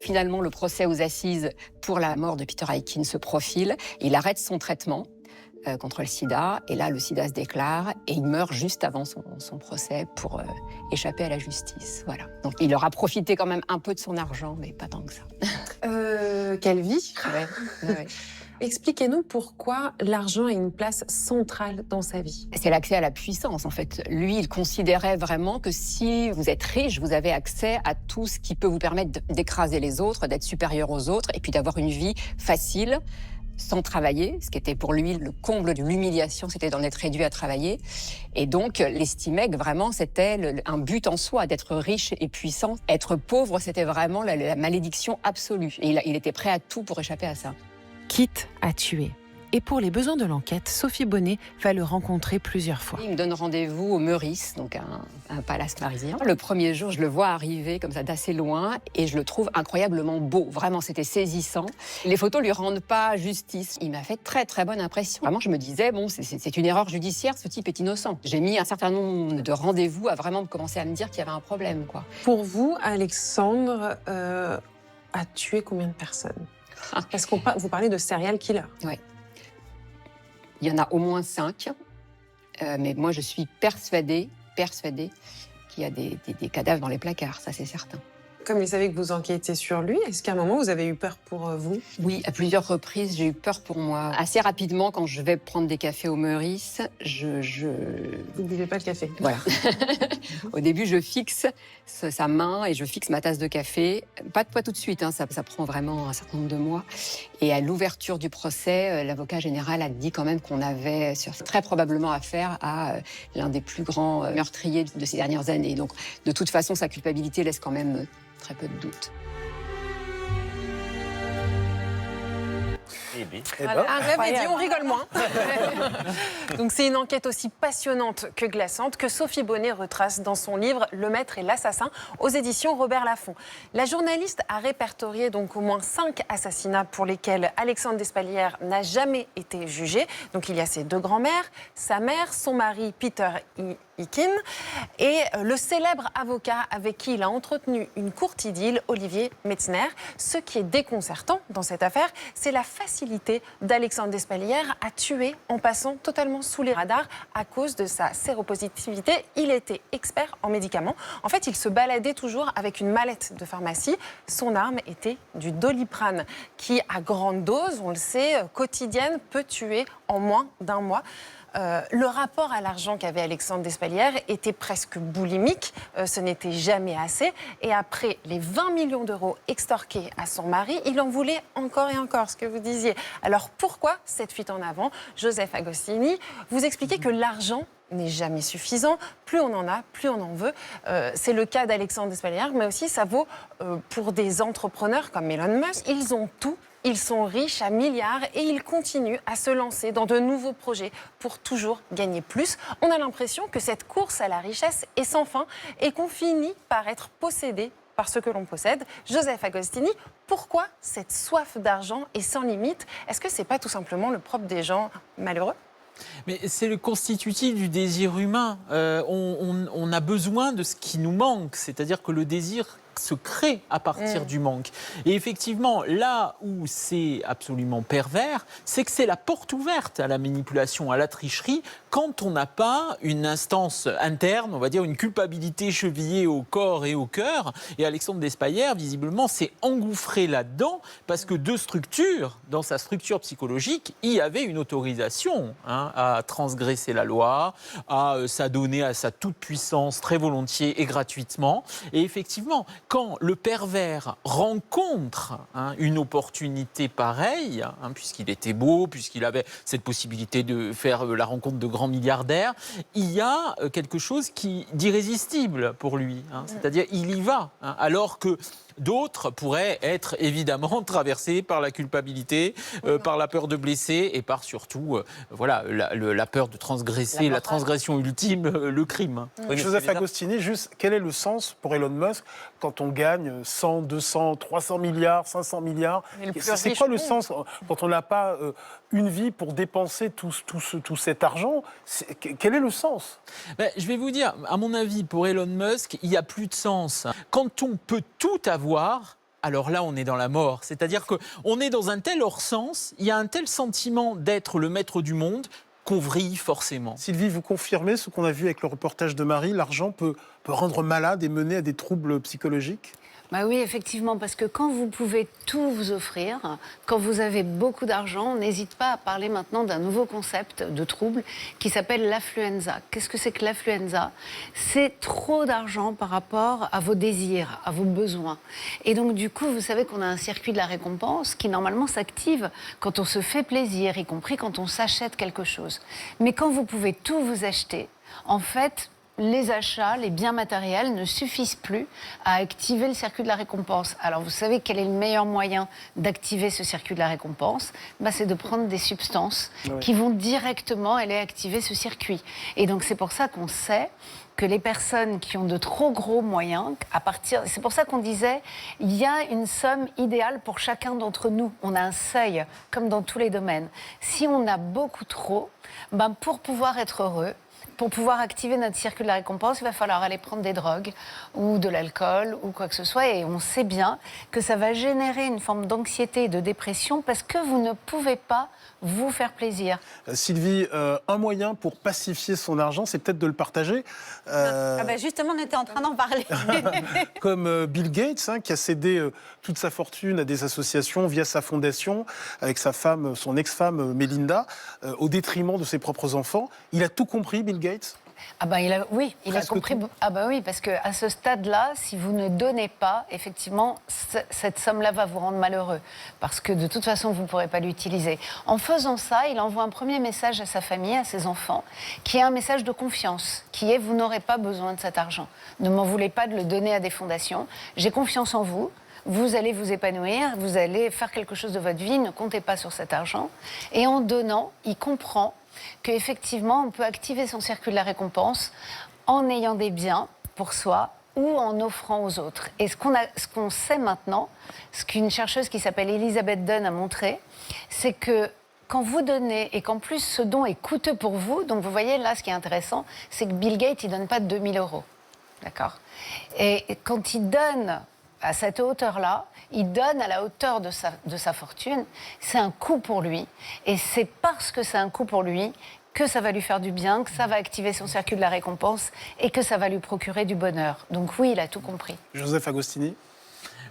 Finalement, le procès aux assises pour la mort de Peter Aikin se profile. Il arrête son traitement contre le sida. Et là, le sida se déclare et il meurt juste avant son procès pour échapper à la justice. Voilà. Donc, il aura profité quand même un peu de son argent, mais pas tant que ça. Quelle vie. Ouais. Expliquez-nous pourquoi l'argent a une place centrale dans sa vie. C'est l'accès à la puissance, en fait. Lui, il considérait vraiment que si vous êtes riche, vous avez accès à tout ce qui peut vous permettre d'écraser les autres, d'être supérieur aux autres, et puis d'avoir une vie facile, sans travailler, ce qui était pour lui le comble de l'humiliation, c'était d'en être réduit à travailler. Et donc, il estimait que vraiment, c'était un but en soi, d'être riche et puissant. Être pauvre, c'était vraiment la malédiction absolue. Et il était prêt à tout pour échapper à ça. Quitte à tuer. Et pour les besoins de l'enquête, Sophie Bonnet va le rencontrer plusieurs fois. Il me donne rendez-vous au Meurice, donc un palace parisien. Le premier jour, je le vois arriver comme ça d'assez loin et je le trouve incroyablement beau. Vraiment, c'était saisissant. Les photos lui rendent pas justice. Il m'a fait très très bonne impression. Vraiment, je me disais, bon, c'est une erreur judiciaire, ce type est innocent. J'ai mis un certain nombre de rendez-vous à vraiment commencer à me dire qu'il y avait un problème, quoi. Pour vous, Alexandre a tué combien de personnes? Parce que vous parlez de serial killer. Oui. Il y en a au moins 5, mais moi je suis persuadée qu'il y a des cadavres dans les placards, ça c'est certain. Comme il savait que vous enquêtiez sur lui, est-ce qu'à un moment vous avez eu peur pour vous? Oui, à plusieurs reprises j'ai eu peur pour moi. Assez rapidement, quand je vais prendre des cafés au Meurice, Vous ne buvez pas le café. Voilà. Au début, je fixe sa main et je fixe ma tasse de café. Pas tout de suite, hein, ça prend vraiment un certain nombre de mois. Et à l'ouverture du procès, l'avocat général a dit quand même qu'on avait très probablement affaire à l'un des plus grands meurtriers de ces dernières années. Donc, de toute façon, sa culpabilité laisse quand même très peu de doute. Voilà, un rêve est dit, on rigole moins. Donc c'est une enquête aussi passionnante que glaçante que Sophie Bonnet retrace dans son livre Le Maître et l'Assassin aux éditions Robert Laffont. La journaliste a répertorié donc au moins 5 assassinats pour lesquels Alexandre Despalières n'a jamais été jugé. Donc il y a ses 2 grands-mères, sa mère, son mari Peter Aikin et le célèbre avocat avec qui il a entretenu une courte idylle, Olivier Metzner. Ce qui est déconcertant dans cette affaire, c'est la facilité d'Alexandre Despalières à tuer en passant totalement sous les radars à cause de sa séropositivité. Il était expert en médicaments. En fait, il se baladait toujours avec une mallette de pharmacie. Son arme était du Doliprane, qui à grande dose, on le sait, quotidienne, peut tuer en moins d'1 mois. Le rapport à l'argent qu'avait Alexandre Despalières était presque boulimique, ce n'était jamais assez. Et après les 20 millions d'euros extorqués à son mari, il en voulait encore et encore, ce que vous disiez. Alors pourquoi cette fuite en avant? Joseph Agostini, vous expliquez que l'argent n'est jamais suffisant. Plus on en a, plus on en veut. C'est le cas d'Alexandre Despalières, mais aussi ça vaut pour des entrepreneurs comme Elon Musk. Ils ont tout. Ils sont riches à milliards et ils continuent à se lancer dans de nouveaux projets pour toujours gagner plus. On a l'impression que cette course à la richesse est sans fin et qu'on finit par être possédé par ce que l'on possède. Joseph Agostini, pourquoi cette soif d'argent est sans limite? Est-ce que ce n'est pas tout simplement le propre des gens malheureux? Mais c'est le constitutif du désir humain. On a besoin de ce qui nous manque, c'est-à-dire que le désir se crée à partir du manque. Et effectivement, là où c'est absolument pervers, c'est que c'est la porte ouverte à la manipulation, à la tricherie, quand on n'a pas une instance interne, on va dire une culpabilité chevillée au corps et au cœur. Et Alexandre Despalières, visiblement, s'est engouffré là-dedans parce que dans sa structure psychologique, il y avait une autorisation à transgresser la loi, à s'adonner à sa toute-puissance très volontiers et gratuitement. Et effectivement, quand le pervers rencontre une opportunité pareille, puisqu'il était beau, puisqu'il avait cette possibilité de faire la rencontre de grands milliardaires, il y a quelque chose d'irrésistible pour lui. C'est-à-dire, il y va, alors que d'autres pourraient être évidemment traversés par la culpabilité, par la peur de blesser et par surtout la peur de transgresser, la transgression ultime, le crime. Joseph Agostini, juste, quel est le sens pour Elon Musk quand on gagne 100, 200, 300 milliards, 500 milliards? C'est quoi le sens quand on n'a pas une vie pour dépenser tout cet argent? Quel est le sens? Je vais vous dire, à mon avis, pour Elon Musk, il n'y a plus de sens. Quand on peut tout avoir, alors là, on est dans la mort. C'est-à-dire qu'on est dans un tel hors-sens, il y a un tel sentiment d'être le maître du monde qu'on vrille forcément. Sylvie, vous confirmez ce qu'on a vu avec le reportage de Marie, l'argent peut rendre malade et mener à des troubles psychologiques? Bah oui, effectivement, parce que quand vous pouvez tout vous offrir, quand vous avez beaucoup d'argent, on n'hésite pas à parler maintenant d'un nouveau concept de trouble qui s'appelle l'affluenza. Qu'est-ce que c'est que l'affluenza? C'est trop d'argent par rapport à vos désirs, à vos besoins. Et donc, du coup, vous savez qu'on a un circuit de la récompense qui, normalement, s'active quand on se fait plaisir, y compris quand on s'achète quelque chose. Mais quand vous pouvez tout vous acheter, en fait, les achats, les biens matériels ne suffisent plus à activer le circuit de la récompense. Alors, vous savez quel est le meilleur moyen d'activer ce circuit de la récompense? C'est de prendre des substances qui vont directement aller activer ce circuit. Et donc, c'est pour ça qu'on sait que les personnes qui ont de trop gros moyens, c'est pour ça qu'on disait, il y a une somme idéale pour chacun d'entre nous. On a un seuil, comme dans tous les domaines. Si on a beaucoup trop, pour pouvoir être heureux, pour pouvoir activer notre circuit de la récompense, il va falloir aller prendre des drogues ou de l'alcool ou quoi que ce soit. Et on sait bien que ça va générer une forme d'anxiété et de dépression parce que vous ne pouvez pas vous faire plaisir. Sylvie, un moyen pour pacifier son argent, c'est peut-être de le partager. Justement, on était en train d'en parler. Comme Bill Gates, qui a cédé toute sa fortune à des associations via sa fondation, avec sa femme, son ex-femme Melinda, au détriment de ses propres enfants. Il a tout compris, Bill Gates? Il a compris. Oui, parce qu'à ce stade-là, si vous ne donnez pas, effectivement, cette somme-là va vous rendre malheureux. Parce que de toute façon, vous ne pourrez pas l'utiliser. En faisant ça, il envoie un premier message à sa famille, à ses enfants, qui est un message de confiance, qui est « vous n'aurez pas besoin de cet argent. Ne m'en voulez pas de le donner à des fondations. J'ai confiance en vous. Vous allez vous épanouir, vous allez faire quelque chose de votre vie, ne comptez pas sur cet argent. » Et en donnant, il comprend qu'effectivement, on peut activer son circuit de la récompense en ayant des biens pour soi ou en offrant aux autres. Et ce qu'on sait maintenant, ce qu'une chercheuse qui s'appelle Elizabeth Dunn a montré, c'est que quand vous donnez et qu'en plus ce don est coûteux pour vous, donc vous voyez là ce qui est intéressant, c'est que Bill Gates, il ne donne pas 2000 €. D'accord? Et quand il donne à cette hauteur-là, il donne à la hauteur de sa fortune, c'est un coût pour lui. Et c'est parce que c'est un coût pour lui que ça va lui faire du bien, que ça va activer son circuit de la récompense et que ça va lui procurer du bonheur. Donc oui, il a tout compris. Joseph Agostini?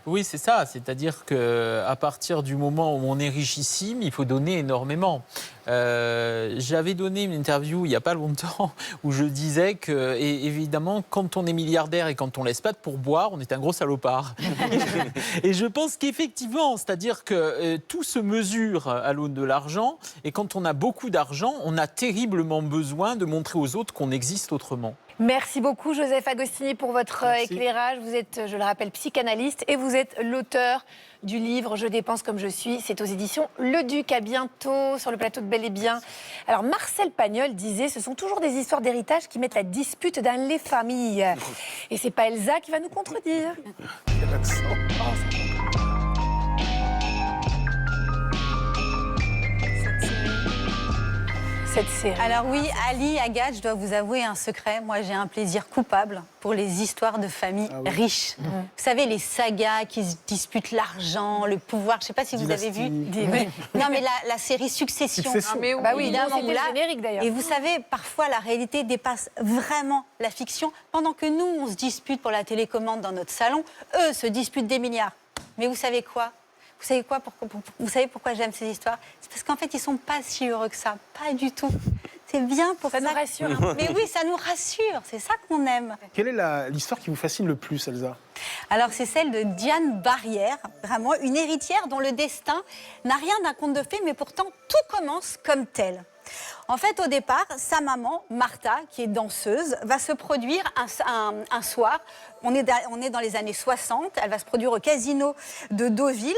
Oui, c'est ça. C'est-à-dire qu'à partir du moment où on est richissime, il faut donner énormément. J'avais donné une interview il n'y a pas longtemps où je disais que, évidemment, quand on est milliardaire et quand on laisse pas de pourboire, on est un gros salopard. Et je pense qu'effectivement, c'est-à-dire que tout se mesure à l'aune de l'argent. Et quand on a beaucoup d'argent, on a terriblement besoin de montrer aux autres qu'on existe autrement. Merci beaucoup Joseph Agostini pour votre éclairage. Vous êtes, je le rappelle, psychanalyste et vous êtes l'auteur du livre « Je dépense comme je suis ». C'est aux éditions Le Duc. À bientôt sur le plateau de Bel et Bien. Alors Marcel Pagnol disait « Ce sont toujours des histoires d'héritage qui mettent la dispute dans les familles ». Et c'est pas Elsa qui va nous contredire. Quel accent. Cette série. Alors oui, Ali, Agathe, je dois vous avouer un secret. Moi, j'ai un plaisir coupable pour les histoires de familles riches. Vous savez, les sagas qui se disputent l'argent, le pouvoir. Je ne sais pas si vous avez vu. Non, mais la série Succession. Évidemment, c'était le générique d'ailleurs. Et vous savez, parfois, la réalité dépasse vraiment la fiction. Pendant que nous, on se dispute pour la télécommande dans notre salon, eux se disputent des milliards. Mais vous savez quoi ? Vous savez quoi? Vous savez pourquoi j'aime ces histoires? C'est parce qu'en fait, ils sont pas si heureux que ça. Pas du tout. C'est bien pour ça. Ça nous rassure un peu. Mais oui, ça nous rassure. C'est ça qu'on aime. Quelle est l'histoire qui vous fascine le plus, Elsa? Alors, c'est celle de Diane Barrière, vraiment une héritière dont le destin n'a rien d'un conte de fées, mais pourtant tout commence comme tel. En fait, au départ, sa maman, Martha, qui est danseuse, va se produire un soir. On est dans les années 60. Elle va se produire au casino de Deauville.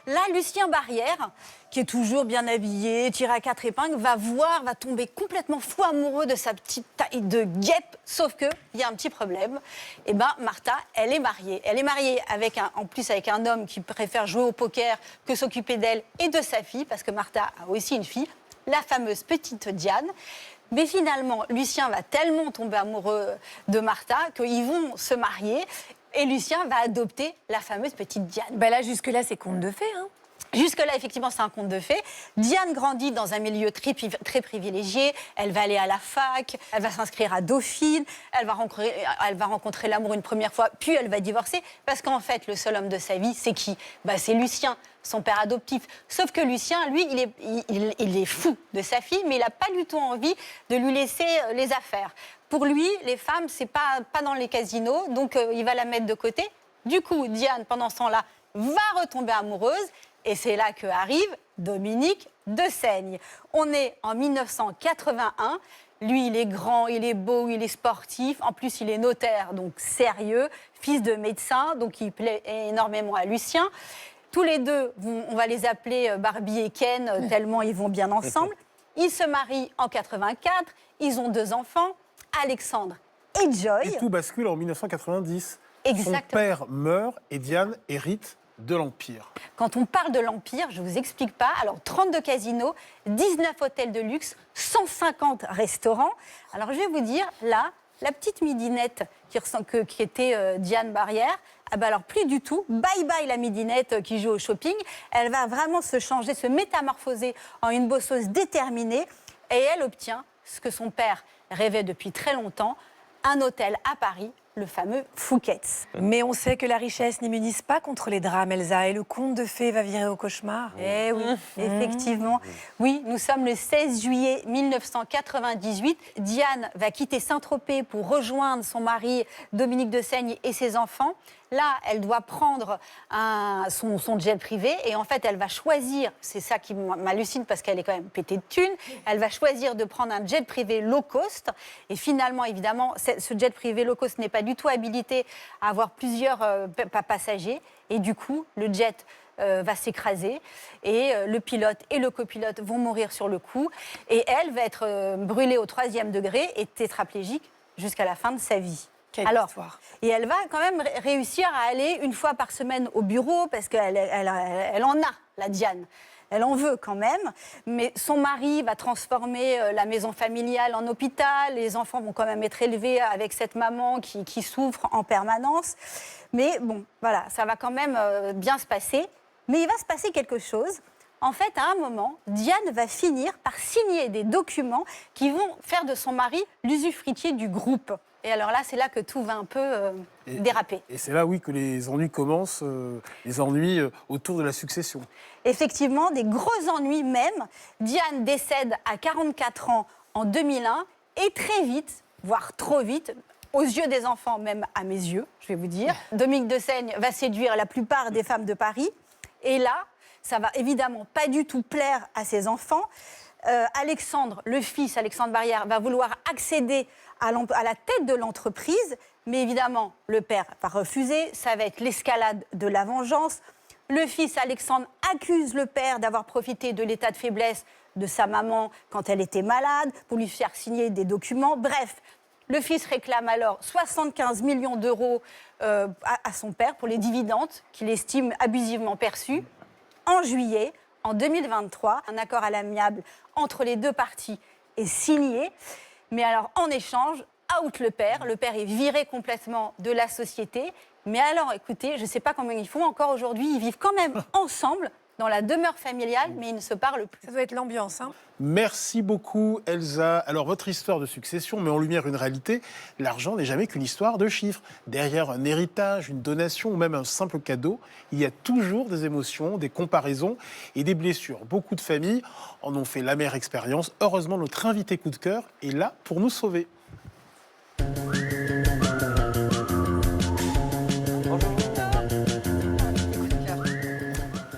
Là, Lucien Barrière, qui est toujours bien habillé, tiré à 4 épingles, va tomber complètement fou amoureux de sa petite taille de guêpe. Sauf qu'il y a un petit problème. Eh bien, Martha, elle est mariée. Elle est mariée en plus avec un homme qui préfère jouer au poker que s'occuper d'elle et de sa fille, parce que Martha a aussi une fille, la fameuse petite Diane. Mais finalement, Lucien va tellement tomber amoureux de Martha qu'ils vont se marier. Et Lucien va adopter la fameuse petite Diane. Là, jusque-là, c'est conte de fées, hein. Jusque-là, effectivement, c'est un conte de fées. Diane grandit dans un milieu très privilégié. Elle va aller à la fac, elle va s'inscrire à Dauphine, elle va rencontrer l'amour une première fois, puis elle va divorcer. Parce qu'en fait, le seul homme de sa vie, c'est qui? C'est Lucien, son père adoptif. Sauf que Lucien, lui, il est fou de sa fille, mais il n'a pas du tout envie de lui laisser les affaires. Pour lui, les femmes, c'est pas dans les casinos, donc il va la mettre de côté. Du coup, Diane, pendant ce temps-là, va retomber amoureuse. Et c'est là que arrive Dominique de Seigne. On est en 1981. Lui, il est grand, il est beau, il est sportif. En plus, il est notaire, donc sérieux, fils de médecin, donc il plaît énormément à Lucien. Tous les deux, on va les appeler Barbie et Ken, tellement ils vont bien ensemble. Ils se marient en 84. Ils ont 2 enfants, Alexandre et Joy. Et tout bascule en 1990. Exactement. Son père meurt et Diane hérite de l'Empire. Quand on parle de l'Empire, je ne vous explique pas. Alors, 32 casinos, 19 hôtels de luxe, 150 restaurants. Alors, je vais vous dire, là, la petite midinette qui était Diane Barrière, alors plus du tout. Bye bye la midinette qui joue au shopping. Elle va vraiment se changer, se métamorphoser en une bosseuse déterminée. Et elle obtient ce que son père rêvait depuis très longtemps, un hôtel à Paris, le fameux Fouquet's. Mais on sait que la richesse n'immunise pas contre les drames, Elsa, et le conte de fées va virer au cauchemar. Eh oui, effectivement. Oui, nous sommes le 16 juillet 1998. Diane va quitter Saint-Tropez pour rejoindre son mari Dominique de Seigne et ses enfants. Là, elle doit prendre son jet privé et en fait, elle va choisir, c'est ça qui m'hallucine parce qu'elle est quand même pétée de thunes, elle va choisir de prendre un jet privé low cost et finalement, évidemment, ce jet privé low cost n'est pas du tout habilité à avoir plusieurs passagers et du coup, le jet va s'écraser et le pilote et le copilote vont mourir sur le coup et elle va être brûlée au 3e degré et tétraplégique jusqu'à la fin de sa vie. Alors, et elle va quand même réussir à aller une fois par semaine au bureau parce qu'elle en a, la Diane. Elle en veut quand même, mais son mari va transformer la maison familiale en hôpital. Les enfants vont quand même être élevés avec cette maman qui souffre en permanence. Mais bon, voilà, ça va quand même bien se passer. Mais il va se passer quelque chose. En fait, à un moment, Diane va finir par signer des documents qui vont faire de son mari l'usufruitier du groupe. Et alors là, c'est là que tout va un peu déraper. Et c'est là, oui, que les ennuis commencent, les ennuis autour de la succession. Effectivement, des gros ennuis même. Diane décède à 44 ans en 2001 et très vite, voire trop vite, aux yeux des enfants, même à mes yeux, je vais vous dire, Dominique de Seigne va séduire la plupart des femmes de Paris. Et là, ça va évidemment pas du tout plaire à ses enfants. Alexandre, le fils, Alexandre Barrière, va vouloir accéder à la tête de l'entreprise, mais évidemment, le père va refuser, ça va être l'escalade de la vengeance. Le fils, Alexandre, accuse le père d'avoir profité de l'état de faiblesse de sa maman quand elle était malade, pour lui faire signer des documents. Bref, le fils réclame alors 75 millions d'euros à son père pour les dividendes qu'il estime abusivement perçus. En juillet, en 2023, un accord à l'amiable entre les deux parties est signé. Mais alors, en échange, out le père est viré complètement de la société. Mais alors, écoutez, je ne sais pas combien ils font encore aujourd'hui, ils vivent quand même ensemble dans la demeure familiale, mais ils ne se parlent plus. Ça doit être l'ambiance, hein. Merci beaucoup, Elsa. Alors, votre histoire de succession met en lumière une réalité. L'argent n'est jamais qu'une histoire de chiffres. Derrière un héritage, une donation ou même un simple cadeau, il y a toujours des émotions, des comparaisons et des blessures. Beaucoup de familles en ont fait l'amère expérience. Heureusement, notre invité coup de cœur est là pour nous sauver.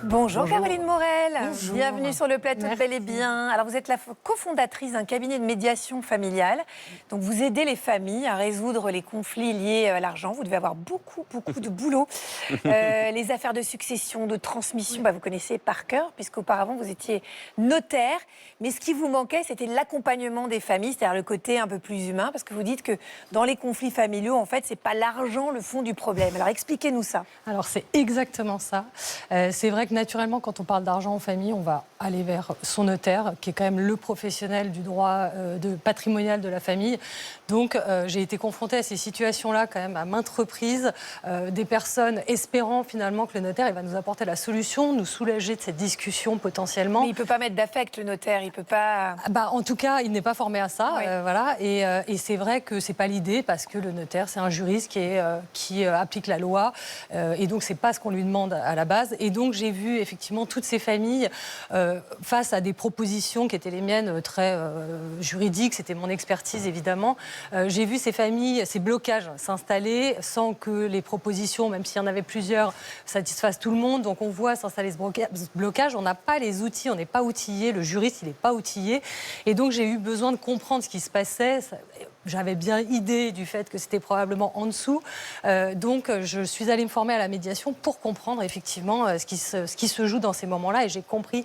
Bonjour Caroline Morel. Bonjour. Bienvenue sur le plateau de Bel et Bien. Alors vous êtes la cofondatrice d'un cabinet de médiation familiale. Donc vous aidez les familles à résoudre les conflits liés à l'argent. Vous devez avoir beaucoup de boulot. Les affaires de succession, de transmission, vous connaissez par cœur puisqu'auparavant vous étiez notaire. Mais ce qui vous manquait, c'était l'accompagnement des familles, c'est-à-dire le côté un peu plus humain, parce que vous dites que dans les conflits familiaux, en fait, c'est pas l'argent le fond du problème. Alors expliquez-nous ça. Alors c'est exactement ça. C'est vrai que naturellement, quand on parle d'argent en famille, on va aller vers son notaire, qui est quand même le professionnel du droit patrimonial de la famille. Donc, j'ai été confrontée à ces situations-là quand même à maintes reprises, des personnes espérant finalement que le notaire il va nous apporter la solution, nous soulager de cette discussion potentiellement. Mais il ne peut pas mettre d'affect, le notaire, il peut pas... En tout cas, il n'est pas formé à ça, Oui. voilà. Et c'est vrai que c'est pas l'idée, parce que le notaire, c'est un juriste qui applique la loi, et donc c'est pas ce qu'on lui demande à la base. Et donc j'ai vu effectivement toutes ces familles face à des propositions qui étaient les miennes, très juridiques, c'était mon expertise évidemment. J'ai vu ces familles, ces blocages s'installer sans que les propositions, même s'il y en avait plusieurs, satisfassent tout le monde. Donc on voit s'installer ce blocage, on n'a pas les outils, on n'est pas outillé, le juriste il n'est pas outillé. Et donc j'ai eu besoin de comprendre ce qui se passait. J'avais bien idée du fait que c'était probablement en dessous. Donc je suis allée me former à la médiation pour comprendre effectivement ce qui se joue dans ces moments-là. Et j'ai compris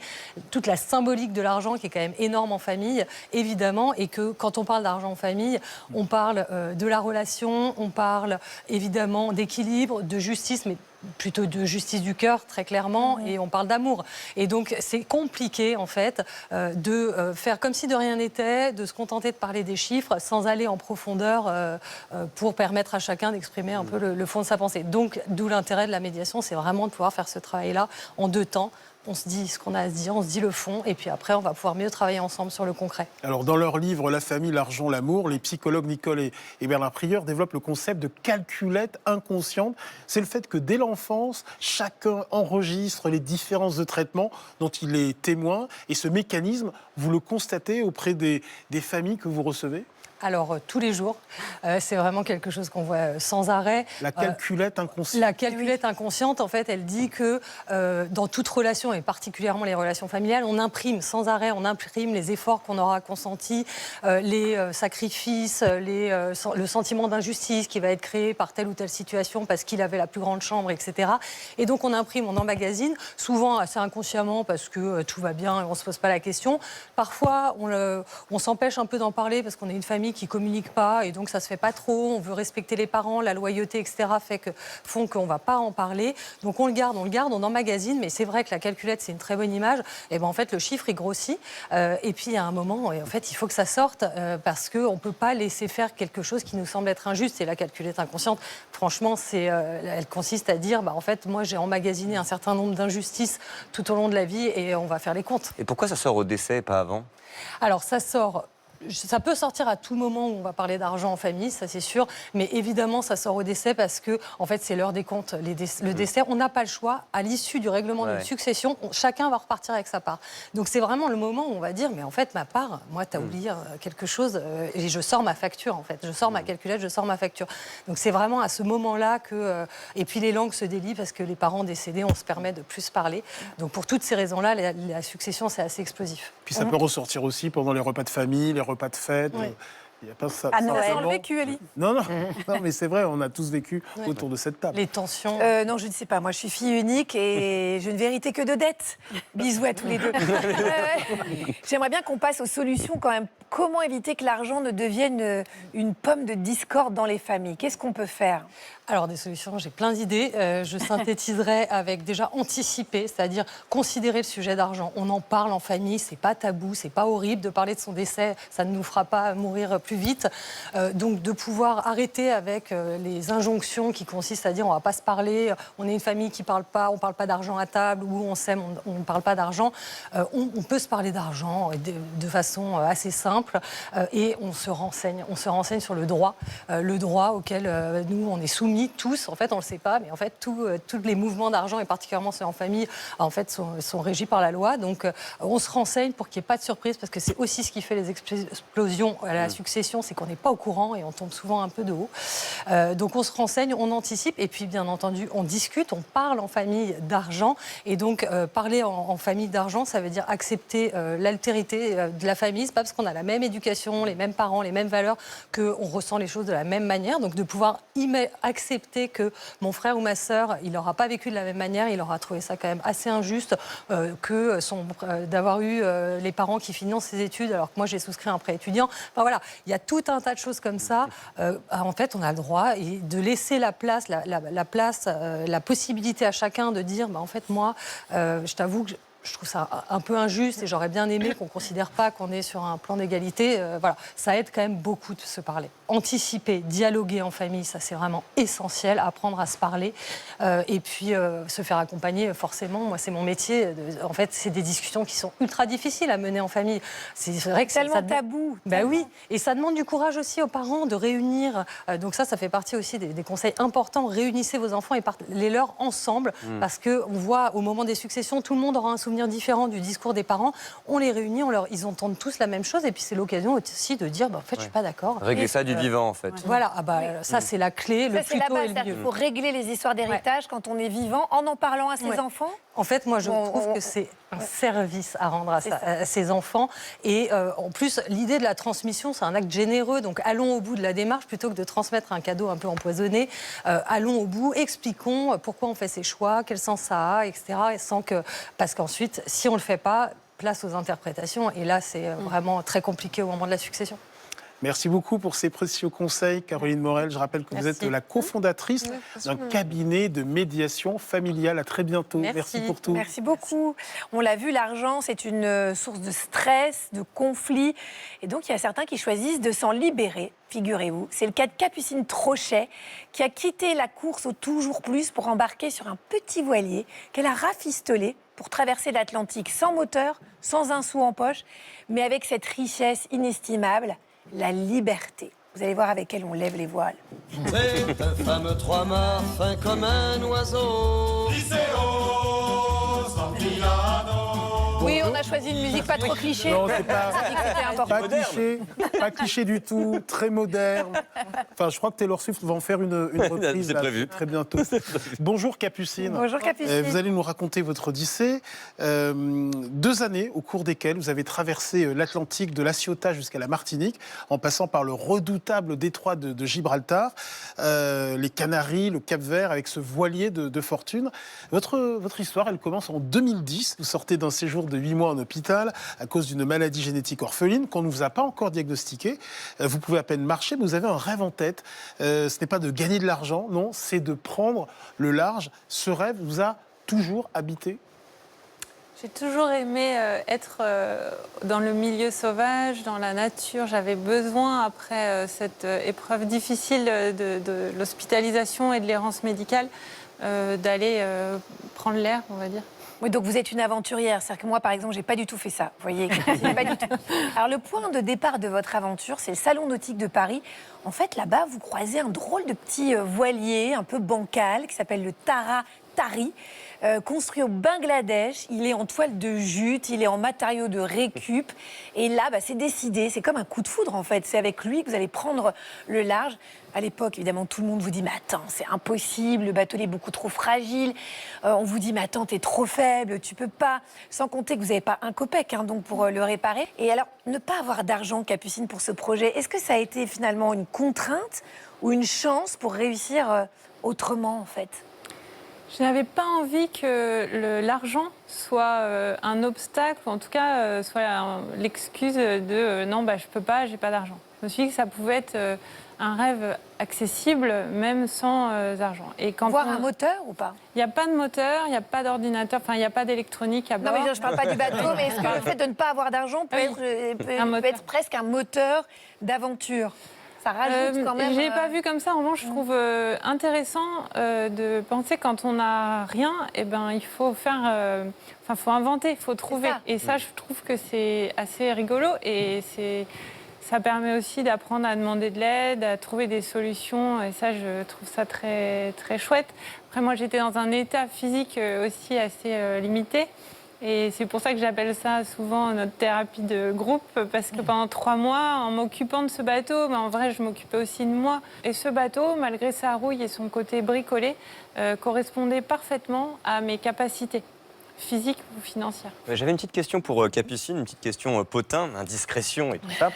toute la symbolique de l'argent qui est quand même énorme en famille, évidemment. Et que quand on parle d'argent en famille, on parle de la relation, on parle évidemment d'équilibre, de justice, mais plutôt de justice du cœur, très clairement, et on parle d'amour. Et donc, c'est compliqué, en fait, de faire comme si de rien n'était, de se contenter de parler des chiffres sans aller en profondeur pour permettre à chacun d'exprimer un peu le fond de sa pensée. Donc, d'où l'intérêt de la médiation, c'est vraiment de pouvoir faire ce travail-là en 2 temps. On se dit ce qu'on a à se dire, on se dit le fond, et puis après, on va pouvoir mieux travailler ensemble sur le concret. Alors, dans leur livre « La famille, l'argent, l'amour », les psychologues Nicole et Bernard Prieur développent le concept de calculette inconsciente. C'est le fait que dès l'enfance, chacun enregistre les différences de traitement dont il est témoin. Et ce mécanisme, vous le constatez auprès des familles que vous recevez ? Alors, tous les jours, c'est vraiment quelque chose qu'on voit sans arrêt. La calculette inconsciente. La calculette inconsciente, en fait, elle dit que dans toute relation, et particulièrement les relations familiales, on imprime sans arrêt, on imprime les efforts qu'on aura consentis, les sacrifices, le sentiment d'injustice qui va être créé par telle ou telle situation parce qu'il avait la plus grande chambre, etc. Et donc, on imprime, on emmagasine, souvent assez inconsciemment parce que tout va bien et on ne se pose pas la question. Parfois, on s'empêche un peu d'en parler parce qu'on est une famille qui ne communique pas et donc ça ne se fait pas trop. On veut respecter les parents, la loyauté, etc. font qu'on ne va pas en parler. Donc on le garde, on emmagasine. Mais c'est vrai que la calculette, c'est une très bonne image. Et ben en fait, le chiffre, il grossit. Et puis, il y a un moment, en fait, il faut que ça sorte parce qu'on ne peut pas laisser faire quelque chose qui nous semble être injuste. Et la calculette inconsciente, franchement, elle consiste à dire, en fait, moi, j'ai emmagasiné un certain nombre d'injustices tout au long de la vie et on va faire les comptes. Et pourquoi ça sort au décès et pas avant ? Alors, ça peut sortir à tout moment où on va parler d'argent en famille, ça c'est sûr, mais évidemment ça sort au décès parce que en fait c'est l'heure des comptes, le décès, on n'a pas le choix. À l'issue du règlement d'une succession, chacun va repartir avec sa part. Donc c'est vraiment le moment où on va dire mais en fait ma part, moi t'as oublié quelque chose et je sors ma facture en fait, je sors ma calculette, je sors ma facture. Donc c'est vraiment à ce moment-là que et puis les langues se délient parce que les parents décédés, on se permet de plus parler. Donc pour toutes ces raisons-là, la succession c'est assez explosif. Puis ça peut ressortir aussi pendant les repas de famille, les repas de fête. Oui. Il y a pas ça. Ah non, on a vécu, Ellie. Non, mais c'est vrai, on a tous vécu autour de cette table. Les tensions. Non, je ne sais pas. Moi, je suis fille unique et je ne vérité que de dettes. Bisous à tous les deux. J'aimerais bien qu'on passe aux solutions quand même. Comment éviter que l'argent ne devienne une pomme de discorde dans les familles ? Qu'est-ce qu'on peut faire ? Alors, des solutions, j'ai plein d'idées. Je synthétiserai avec déjà anticiper, c'est-à-dire considérer le sujet d'argent. On en parle en famille, c'est pas tabou, c'est pas horrible de parler de son décès, ça ne nous fera pas mourir plus vite. Donc, de pouvoir arrêter avec les injonctions qui consistent à dire on va pas se parler, on est une famille qui parle pas, on parle pas d'argent à table, ou on s'aime, on ne parle pas d'argent. On peut se parler d'argent de façon assez simple et on se renseigne sur le droit auquel nous on est soumis tous, en fait on le sait pas, mais en fait tous les mouvements d'argent et particulièrement ceux en famille en fait sont régis par la loi. Donc on se renseigne pour qu'il n'y ait pas de surprise parce que c'est aussi ce qui fait les explosions à la succession, c'est qu'on n'est pas au courant et on tombe souvent un peu de haut. Donc on se renseigne, on anticipe et puis bien entendu on discute, on parle en famille d'argent et donc parler en famille d'argent ça veut dire accepter l'altérité de la famille. C'est pas parce qu'on a la même éducation, les mêmes parents, les mêmes valeurs qu'on ressent les choses de la même manière. Donc de pouvoir accepter que mon frère ou ma sœur, il n'aura pas vécu de la même manière, il aura trouvé ça quand même assez injuste d'avoir eu les parents qui financent ses études alors que moi j'ai souscrit un prêt étudiant. Enfin voilà, il il y a tout un tas de choses comme ça. En fait, on a le droit de laisser la place, la possibilité à chacun de dire, en fait, moi, je t'avoue que je trouve ça un peu injuste et j'aurais bien aimé qu'on ne considère pas qu'on est sur un plan d'égalité. Voilà, ça aide quand même beaucoup de se parler. Anticiper, dialoguer en famille, ça c'est vraiment essentiel, apprendre à se parler et puis se faire accompagner forcément. Moi, c'est mon métier. En fait, c'est des discussions qui sont ultra difficiles à mener en famille. C'est vrai que tellement tabou. Ben oui, et ça demande du courage aussi aux parents de réunir. Donc ça fait partie aussi des conseils importants. Réunissez vos enfants et parlez-leur ensemble parce qu'on voit au moment des successions, tout le monde aura un souvenir différent du discours des parents. On les réunit, ils entendent tous la même chose et puis c'est l'occasion aussi de dire, en fait, je suis pas d'accord. Régler ça du vivant, en fait. Voilà, ça c'est la clé, le plus tôt et le mieux. Il faut régler les histoires d'héritage quand on est vivant en parlant à ses enfants. En fait, moi, je trouve que c'est un service à rendre à ses enfants. Et en plus, l'idée de la transmission, c'est un acte généreux. Donc, allons au bout de la démarche plutôt que de transmettre un cadeau un peu empoisonné. Allons au bout, expliquons pourquoi on fait ces choix, quel sens ça a, etc. Parce qu'ensuite, si on ne le fait pas, place aux interprétations. Et là, c'est vraiment très compliqué au moment de la succession. Merci beaucoup pour ces précieux conseils, Caroline Morel. Je rappelle que vous êtes la cofondatrice d'un cabinet de médiation familiale. À très bientôt. Merci pour tout. Merci beaucoup. On l'a vu, l'argent, c'est une source de stress, de conflit. Et donc, il y a certains qui choisissent de s'en libérer, figurez-vous. C'est le cas de Capucine Trochet, qui a quitté la course au toujours plus pour embarquer sur un petit voilier qu'elle a rafistolé pour traverser l'Atlantique sans moteur, sans un sou en poche, mais avec cette richesse inestimable, la liberté. Vous allez voir avec elle, on lève les voiles. C'est un fameux trois-mâts fin comme un oiseau. Oui, on a choisi une musique pas trop cliché. Non, c'est c'était pas cliché du tout, très moderne. Enfin, je crois que Taylor Swift va en faire une reprise c'est prévu. Très bientôt. Bonjour Capucine. Bonjour Capucine. Vous allez nous raconter votre odyssée. 2 années au cours desquelles vous avez traversé l'Atlantique de La Ciotat jusqu'à la Martinique, en passant par le redoutable détroit de Gibraltar, les Canaries, le Cap-Vert, avec ce voilier de fortune. Votre histoire, elle commence en 2010. Vous sortez d'un séjour de 8 mois en hôpital à cause d'une maladie génétique orpheline qu'on ne vous a pas encore diagnostiquée. Vous pouvez à peine marcher, mais vous avez un rêve en tête. Ce n'est pas de gagner de l'argent, non, c'est de prendre le large. Ce rêve vous a toujours habité? J'ai toujours aimé être dans le milieu sauvage, dans la nature. J'avais besoin, après cette épreuve difficile de l'hospitalisation et de l'errance médicale, d'aller prendre l'air, on va dire. Oui, donc vous êtes une aventurière. C'est-à-dire que moi, par exemple, j'ai pas du tout fait ça. Vous voyez, pas du tout. Alors, le point de départ de votre aventure, c'est le Salon nautique de Paris. En fait, là-bas, vous croisez un drôle de petit voilier, un peu bancal, qui s'appelle le Tara Tari, construit au Bangladesh. Il est en toile de jute, il est en matériaux de récup. Et là, c'est décidé. C'est comme un coup de foudre, en fait. C'est avec lui que vous allez prendre le large. À l'époque, évidemment, tout le monde vous dit « Mais attends, c'est impossible, le bateau est beaucoup trop fragile. » On vous dit « Mais attends, t'es trop faible, tu peux pas. » Sans compter que vous n'avez pas un copec donc pour le réparer. Et alors, ne pas avoir d'argent, Capucine, pour ce projet, est-ce que ça a été finalement une contrainte ou une chance pour réussir autrement, en fait? Je n'avais pas envie que l'argent soit un obstacle, ou en tout cas soit l'excuse de non, je peux pas, j'ai pas d'argent. Je me suis dit que ça pouvait être un rêve accessible, même sans argent. Et quand voir un moteur ou pas? Il n'y a pas de moteur, il n'y a pas d'ordinateur, enfin il n'y a pas d'électronique à bord. Non, mais je ne parle pas du bateau, mais est-ce que le fait de ne pas avoir d'argent peut être presque un moteur d'aventure? Ça rajoute quand même... Je l'ai pas vu comme ça. En revanche, je trouve intéressant de penser quand on n'a rien, il faut faire... faut inventer, il faut trouver. Et ça, je trouve que c'est assez rigolo. Et ça permet aussi d'apprendre à demander de l'aide, à trouver des solutions. Et ça, je trouve ça très, très chouette. Après, moi, j'étais dans un état physique aussi assez limité. Et c'est pour ça que j'appelle ça souvent notre thérapie de groupe, parce que pendant 3 mois, en m'occupant de ce bateau, en vrai, je m'occupais aussi de moi. Et ce bateau, malgré sa rouille et son côté bricolé, correspondait parfaitement à mes capacités physiques ou financières. J'avais une petite question pour Capucine, une petite question potin, indiscrétion et tout ça.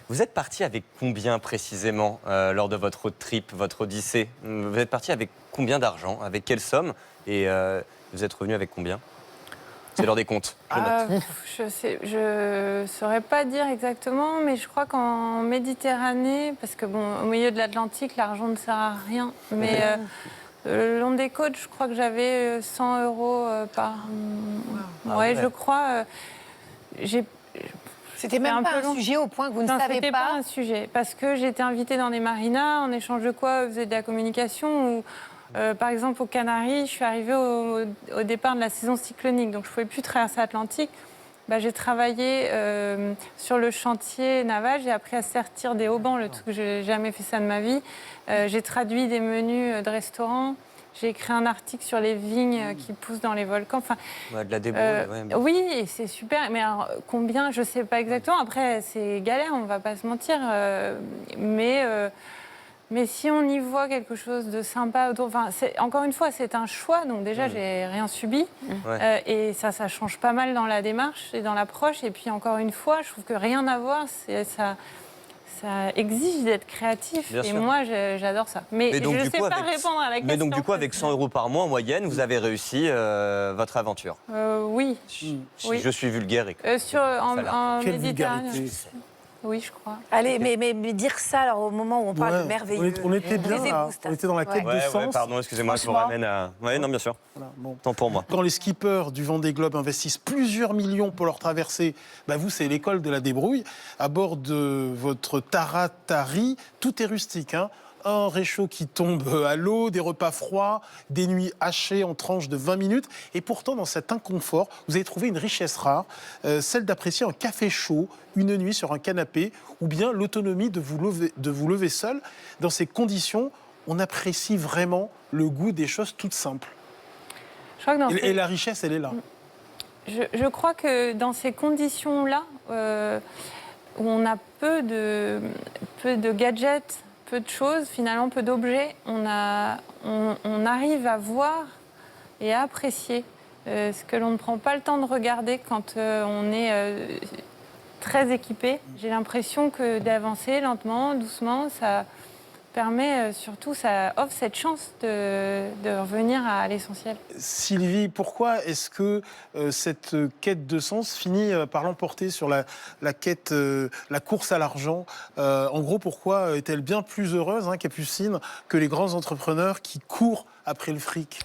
Vous êtes parti avec combien précisément lors de votre road trip, votre odyssée? Vous êtes parti avec combien d'argent? Avec quelle somme? Et vous êtes revenu avec combien? C'est l'heure des comptes. Je note. Je saurais pas dire exactement, mais je crois qu'en Méditerranée, parce que bon, au milieu de l'Atlantique, l'argent ne sert à rien. Mais le long des côtes, je crois que j'avais 100 € par. Ouais, je crois. C'était même pas un sujet au point que vous ne savez C'était pas un sujet, parce que j'ai été invitée dans des marinas, en échange de quoi vous faisiez de la communication. Ou, par exemple, aux Canaries, je suis arrivée au départ de la saison cyclonique, donc je ne pouvais plus traverser l'Atlantique. J'ai travaillé sur le chantier naval, j'ai appris à sertir des haubans, le truc que je n'ai jamais fait ça de ma vie. J'ai traduit des menus de restaurants. J'ai écrit un article sur les vignes qui poussent dans les volcans. Enfin, de la débrouille. Oui, et c'est super. Mais alors, combien, je ne sais pas exactement. Après, c'est galère, on ne va pas se mentir. Mais si on y voit quelque chose de sympa autour... Enfin, encore une fois, c'est un choix. Donc déjà, j'ai rien subi. Et ça change pas mal dans la démarche et dans l'approche. Et puis, encore une fois, je trouve que rien à voir, ça exige d'être créatif. Bien et sûr. moi, j'adore ça. Mais donc, je ne du sais coup, pas répondre à la question. Mais donc, du coup, avec 100 € par mois en moyenne, vous avez réussi votre aventure. Oui. Si je suis vulgaire. En Quelle Méditerranée. vulgarité. Oui, je crois. Allez, mais dire ça alors, au moment où on parle de merveilleux. On était bien là. On était dans la quête de sens. Pardon, excusez-moi, je vous ramène à... Oui, non, bien sûr. Voilà, bon. Tant pour moi. Quand les skippers du Vendée Globe investissent plusieurs millions pour leur traversée, vous, c'est l'école de la débrouille. À bord de votre Taratari, tout est rustique, hein. Un réchaud qui tombe à l'eau, des repas froids, des nuits hachées en tranches de 20 minutes. Et pourtant, dans cet inconfort, vous avez trouvé une richesse rare, celle d'apprécier un café chaud, une nuit sur un canapé, ou bien l'autonomie de vous lever seul. Dans ces conditions, on apprécie vraiment le goût des choses toutes simples. Je crois que et la richesse, elle est là. Je crois que dans ces conditions-là, où on a peu de gadgets, peu de choses, finalement peu d'objets, on arrive à voir et à apprécier ce que l'on ne prend pas le temps de regarder quand on est très équipé. J'ai l'impression que d'avancer lentement, doucement, ça permet surtout, ça offre cette chance de revenir à l'essentiel. Sylvie, pourquoi est-ce que cette quête de sens finit par l'emporter sur la quête, la course à l'argent? En gros, pourquoi est-elle bien plus heureuse, Capucine, que les grands entrepreneurs qui courent après le fric?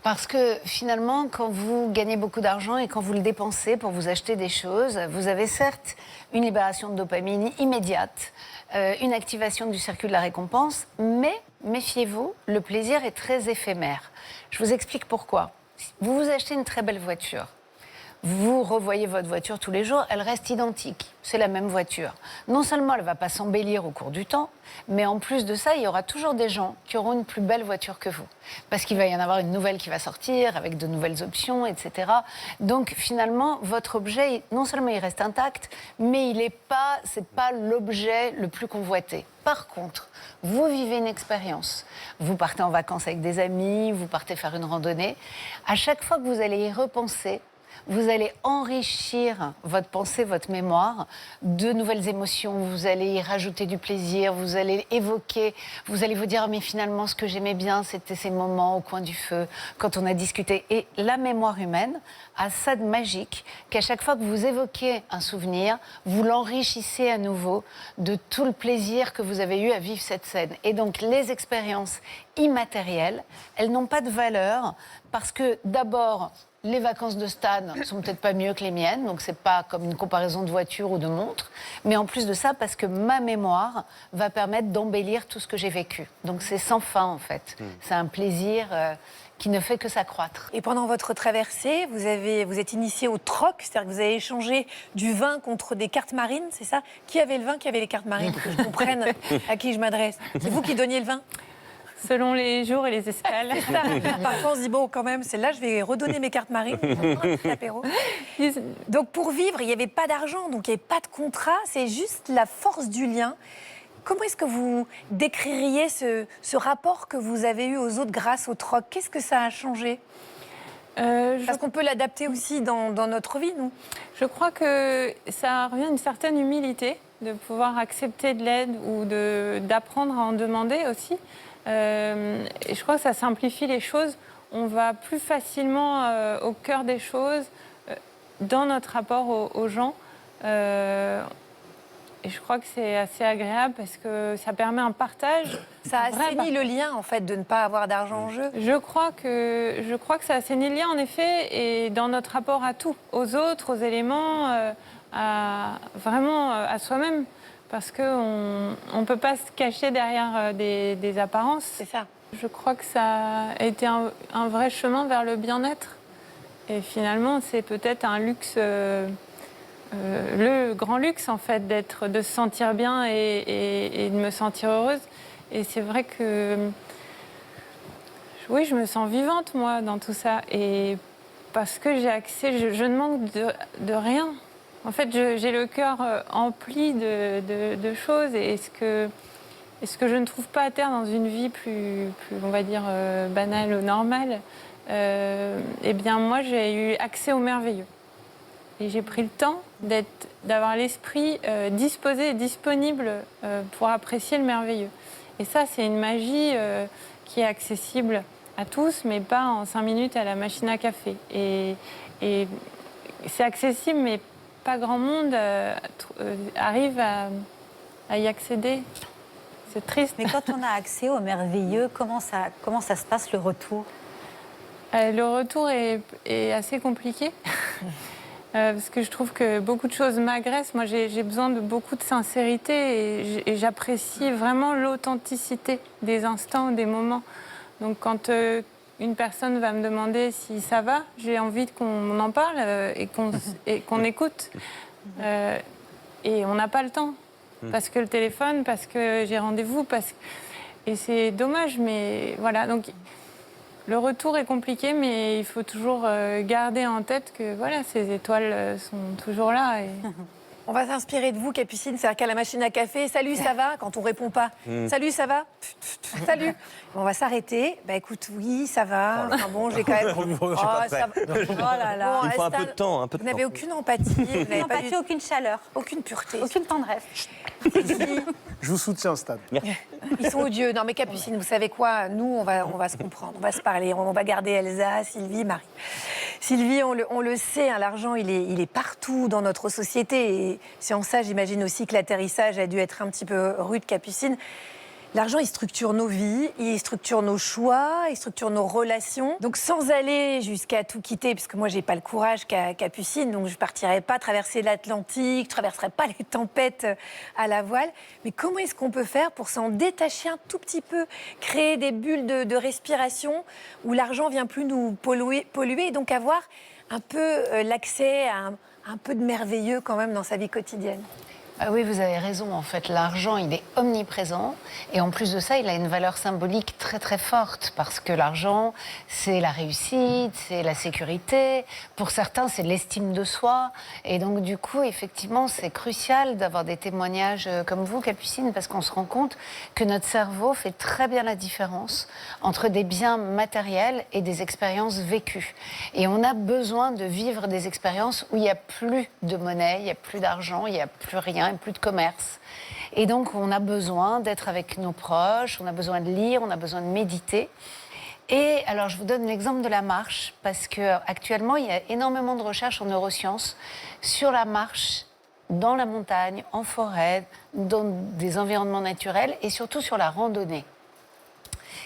Parce que finalement, quand vous gagnez beaucoup d'argent et quand vous le dépensez pour vous acheter des choses, vous avez certes une libération de dopamine immédiate, une activation du circuit de la récompense, mais méfiez-vous, le plaisir est très éphémère. Je vous explique pourquoi. Vous vous achetez une très belle voiture. Vous revoyez votre voiture tous les jours, elle reste identique. C'est la même voiture. Non seulement elle ne va pas s'embellir au cours du temps, mais en plus de ça, il y aura toujours des gens qui auront une plus belle voiture que vous. Parce qu'il va y en avoir une nouvelle qui va sortir, avec de nouvelles options, etc. Donc finalement, votre objet, non seulement il reste intact, mais c'est pas l'objet le plus convoité. Par contre, vous vivez une expérience. Vous partez en vacances avec des amis, vous partez faire une randonnée. À chaque fois que vous allez y repenser, vous allez enrichir votre pensée, votre mémoire de nouvelles émotions. Vous allez y rajouter du plaisir, vous allez évoquer, vous allez vous dire mais finalement ce que j'aimais bien c'était ces moments au coin du feu, quand on a discuté. Et la mémoire humaine a ça de magique qu'à chaque fois que vous évoquez un souvenir, vous l'enrichissez à nouveau de tout le plaisir que vous avez eu à vivre cette scène. Et donc les expériences immatérielles, elles n'ont pas de valeur parce que d'abord, les vacances de Stan sont peut-être pas mieux que les miennes, donc c'est pas comme une comparaison de voiture ou de montre, mais en plus de ça, parce que ma mémoire va permettre d'embellir tout ce que j'ai vécu. Donc c'est sans fin en fait. C'est un plaisir qui ne fait que s'accroître. Et pendant votre traversée, vous êtes initié au troc, c'est-à-dire que vous avez échangé du vin contre des cartes marines, c'est ça? Qui avait le vin, qui avait les cartes marines? Que je comprenne à qui je m'adresse. C'est vous qui donniez le vin? Selon les jours et les escales. Parfois, on se dit, bon, quand même, celle-là, je vais redonner mes cartes marines. Donc, pour vivre, il n'y avait pas d'argent, donc il n'y avait pas de contrat, c'est juste la force du lien. Comment est-ce que vous décririez ce rapport que vous avez eu aux autres grâce au troc? Qu'est-ce que ça a changé? Parce qu'on peut l'adapter aussi dans notre vie, nous. Je crois que ça revient à une certaine humilité, de pouvoir accepter de l'aide ou d'apprendre à en demander aussi. Et je crois que ça simplifie les choses. On va plus facilement au cœur des choses. dans notre rapport aux gens. Et je crois que c'est assez agréable parce que ça permet un partage. Ça assainit le lien, en fait, de ne pas avoir d'argent en jeu. Je crois que ça assainit le lien, en effet, et dans notre rapport à tout, aux autres, aux éléments, vraiment à soi-même. Parce qu'on ne peut pas se cacher derrière des apparences. C'est ça. Je crois que ça a été un vrai chemin vers le bien-être. Et finalement, c'est peut-être un luxe... le grand luxe, en fait, de se sentir bien et de me sentir heureuse. Et c'est vrai que, oui, je me sens vivante, moi, dans tout ça. Et parce que j'ai accès, je ne manque de rien. En fait, j'ai le cœur empli de choses. Et ce que je ne trouve pas à terre dans une vie plus on va dire, banale ou normale, eh bien, moi, j'ai eu accès au merveilleux. Et j'ai pris le temps d'avoir l'esprit disposé et disponible pour apprécier le merveilleux. Et ça, c'est une magie qui est accessible à tous, mais pas en 5 minutes à la machine à café. Et c'est accessible, mais pas grand monde arrive à y accéder. C'est triste. Mais quand on a accès au merveilleux, comment ça se passe, le retour? Le retour est assez compliqué. Parce que je trouve que beaucoup de choses m'agressent. Moi, j'ai besoin de beaucoup de sincérité et j'apprécie vraiment l'authenticité des instants, des moments. Donc, quand une personne va me demander si ça va, j'ai envie qu'on en parle et qu'on écoute. Et on n'a pas le temps. Parce que le téléphone, parce que j'ai rendez-vous, et c'est dommage, mais voilà. Donc, le retour est compliqué, mais il faut toujours garder en tête que voilà, ces étoiles sont toujours là. Et... On va s'inspirer de vous, Capucine, c'est-à-dire qu'à la machine à café, salut, ça va, quand on répond pas. Salut, ça va. Salut. On va s'arrêter. Bah écoute, oui, ça va. Enfin bon, j'ai quand même. Je suis pas prêt. Oh là là. Il faut un peu de temps. Vous n'avez aucune empathie. Vous n'avez pas du... aucune chaleur, aucune pureté. aucune tendresse. Je vous soutiens, Stan. Ils sont odieux. Non mais Capucine, vous savez quoi? Nous, on va se comprendre, on va se parler, on va garder Elsa, Sylvie, Marie. Sylvie, on le sait, hein, l'argent, il est partout dans notre société. Et c'est en ça, j'imagine aussi que l'atterrissage a dû être un petit peu rude, Capucine. L'argent, il structure nos vies, il structure nos choix, il structure nos relations. Donc sans aller jusqu'à tout quitter, parce que moi, j'ai pas le courage qu'a Capucine, donc je partirai pas traverser l'Atlantique, je traverserai pas les tempêtes à la voile. Mais comment est-ce qu'on peut faire pour s'en détacher un tout petit peu, créer des bulles de respiration où l'argent vient plus nous polluer et donc avoir un peu l'accès à un peu de merveilleux quand même dans sa vie quotidienne? Ah oui, vous avez raison. En fait, l'argent, il est omniprésent. Et en plus de ça, il a une valeur symbolique très, très forte. Parce que l'argent, c'est la réussite, c'est la sécurité. Pour certains, c'est l'estime de soi. Et donc, du coup, effectivement, c'est crucial d'avoir des témoignages comme vous, Capucine, parce qu'on se rend compte que notre cerveau fait très bien la différence entre des biens matériels et des expériences vécues. Et on a besoin de vivre des expériences où il n'y a plus de monnaie, il n'y a plus d'argent, il n'y a plus rien, plus de commerce. Et donc, on a besoin d'être avec nos proches, on a besoin de lire, on a besoin de méditer. Et alors, je vous donne l'exemple de la marche, parce qu'actuellement, il y a énormément de recherches en neurosciences sur la marche dans la montagne, en forêt, dans des environnements naturels, et surtout sur la randonnée.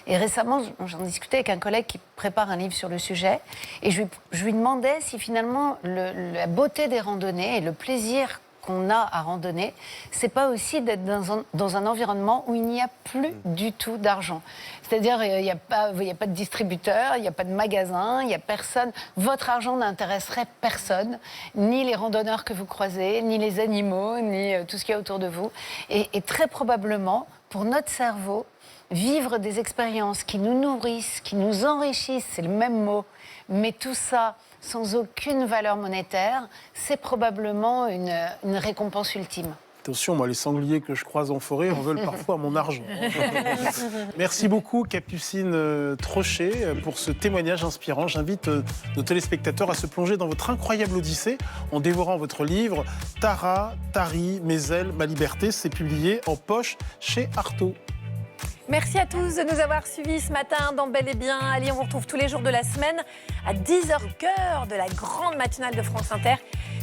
Et récemment, j'en discutais avec un collègue qui prépare un livre sur le sujet, et je lui demandais si finalement la beauté des randonnées et le plaisir qu'on a à randonner, c'est pas aussi d'être dans un environnement où il n'y a plus du tout d'argent. C'est-à-dire, il n'y a pas de distributeur, il n'y a pas de magasin, il n'y a personne. Votre argent n'intéresserait personne, ni les randonneurs que vous croisez, ni les animaux, ni tout ce qu'il y a autour de vous. Et très probablement, pour notre cerveau, vivre des expériences qui nous nourrissent, qui nous enrichissent, c'est le même mot, mais tout ça sans aucune valeur monétaire, c'est probablement une récompense ultime. Attention, moi, les sangliers que je croise en forêt en veulent parfois mon argent. Merci beaucoup, Capucine Trochet, pour ce témoignage inspirant. J'invite nos téléspectateurs à se plonger dans votre incroyable odyssée en dévorant votre livre « Tara, Tari, mes ailes, ma liberté ». C'est publié en poche chez Artaud. Merci à tous de nous avoir suivis ce matin dans Bel et Bien. Allez, on vous retrouve tous les jours de la semaine à 10h, cœur de la grande matinale de France Inter.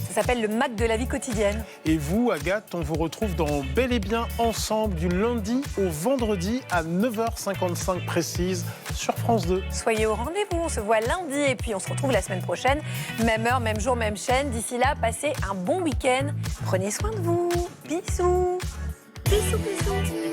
Ça s'appelle le Mac de la vie quotidienne. Et vous, Agathe, on vous retrouve dans Bel et Bien ensemble du lundi au vendredi à 9h55 précise sur France 2. Soyez au rendez-vous, on se voit lundi et puis on se retrouve la semaine prochaine. Même heure, même jour, même chaîne. D'ici là, passez un bon week-end. Prenez soin de vous. Bisous. Bisous, bisous.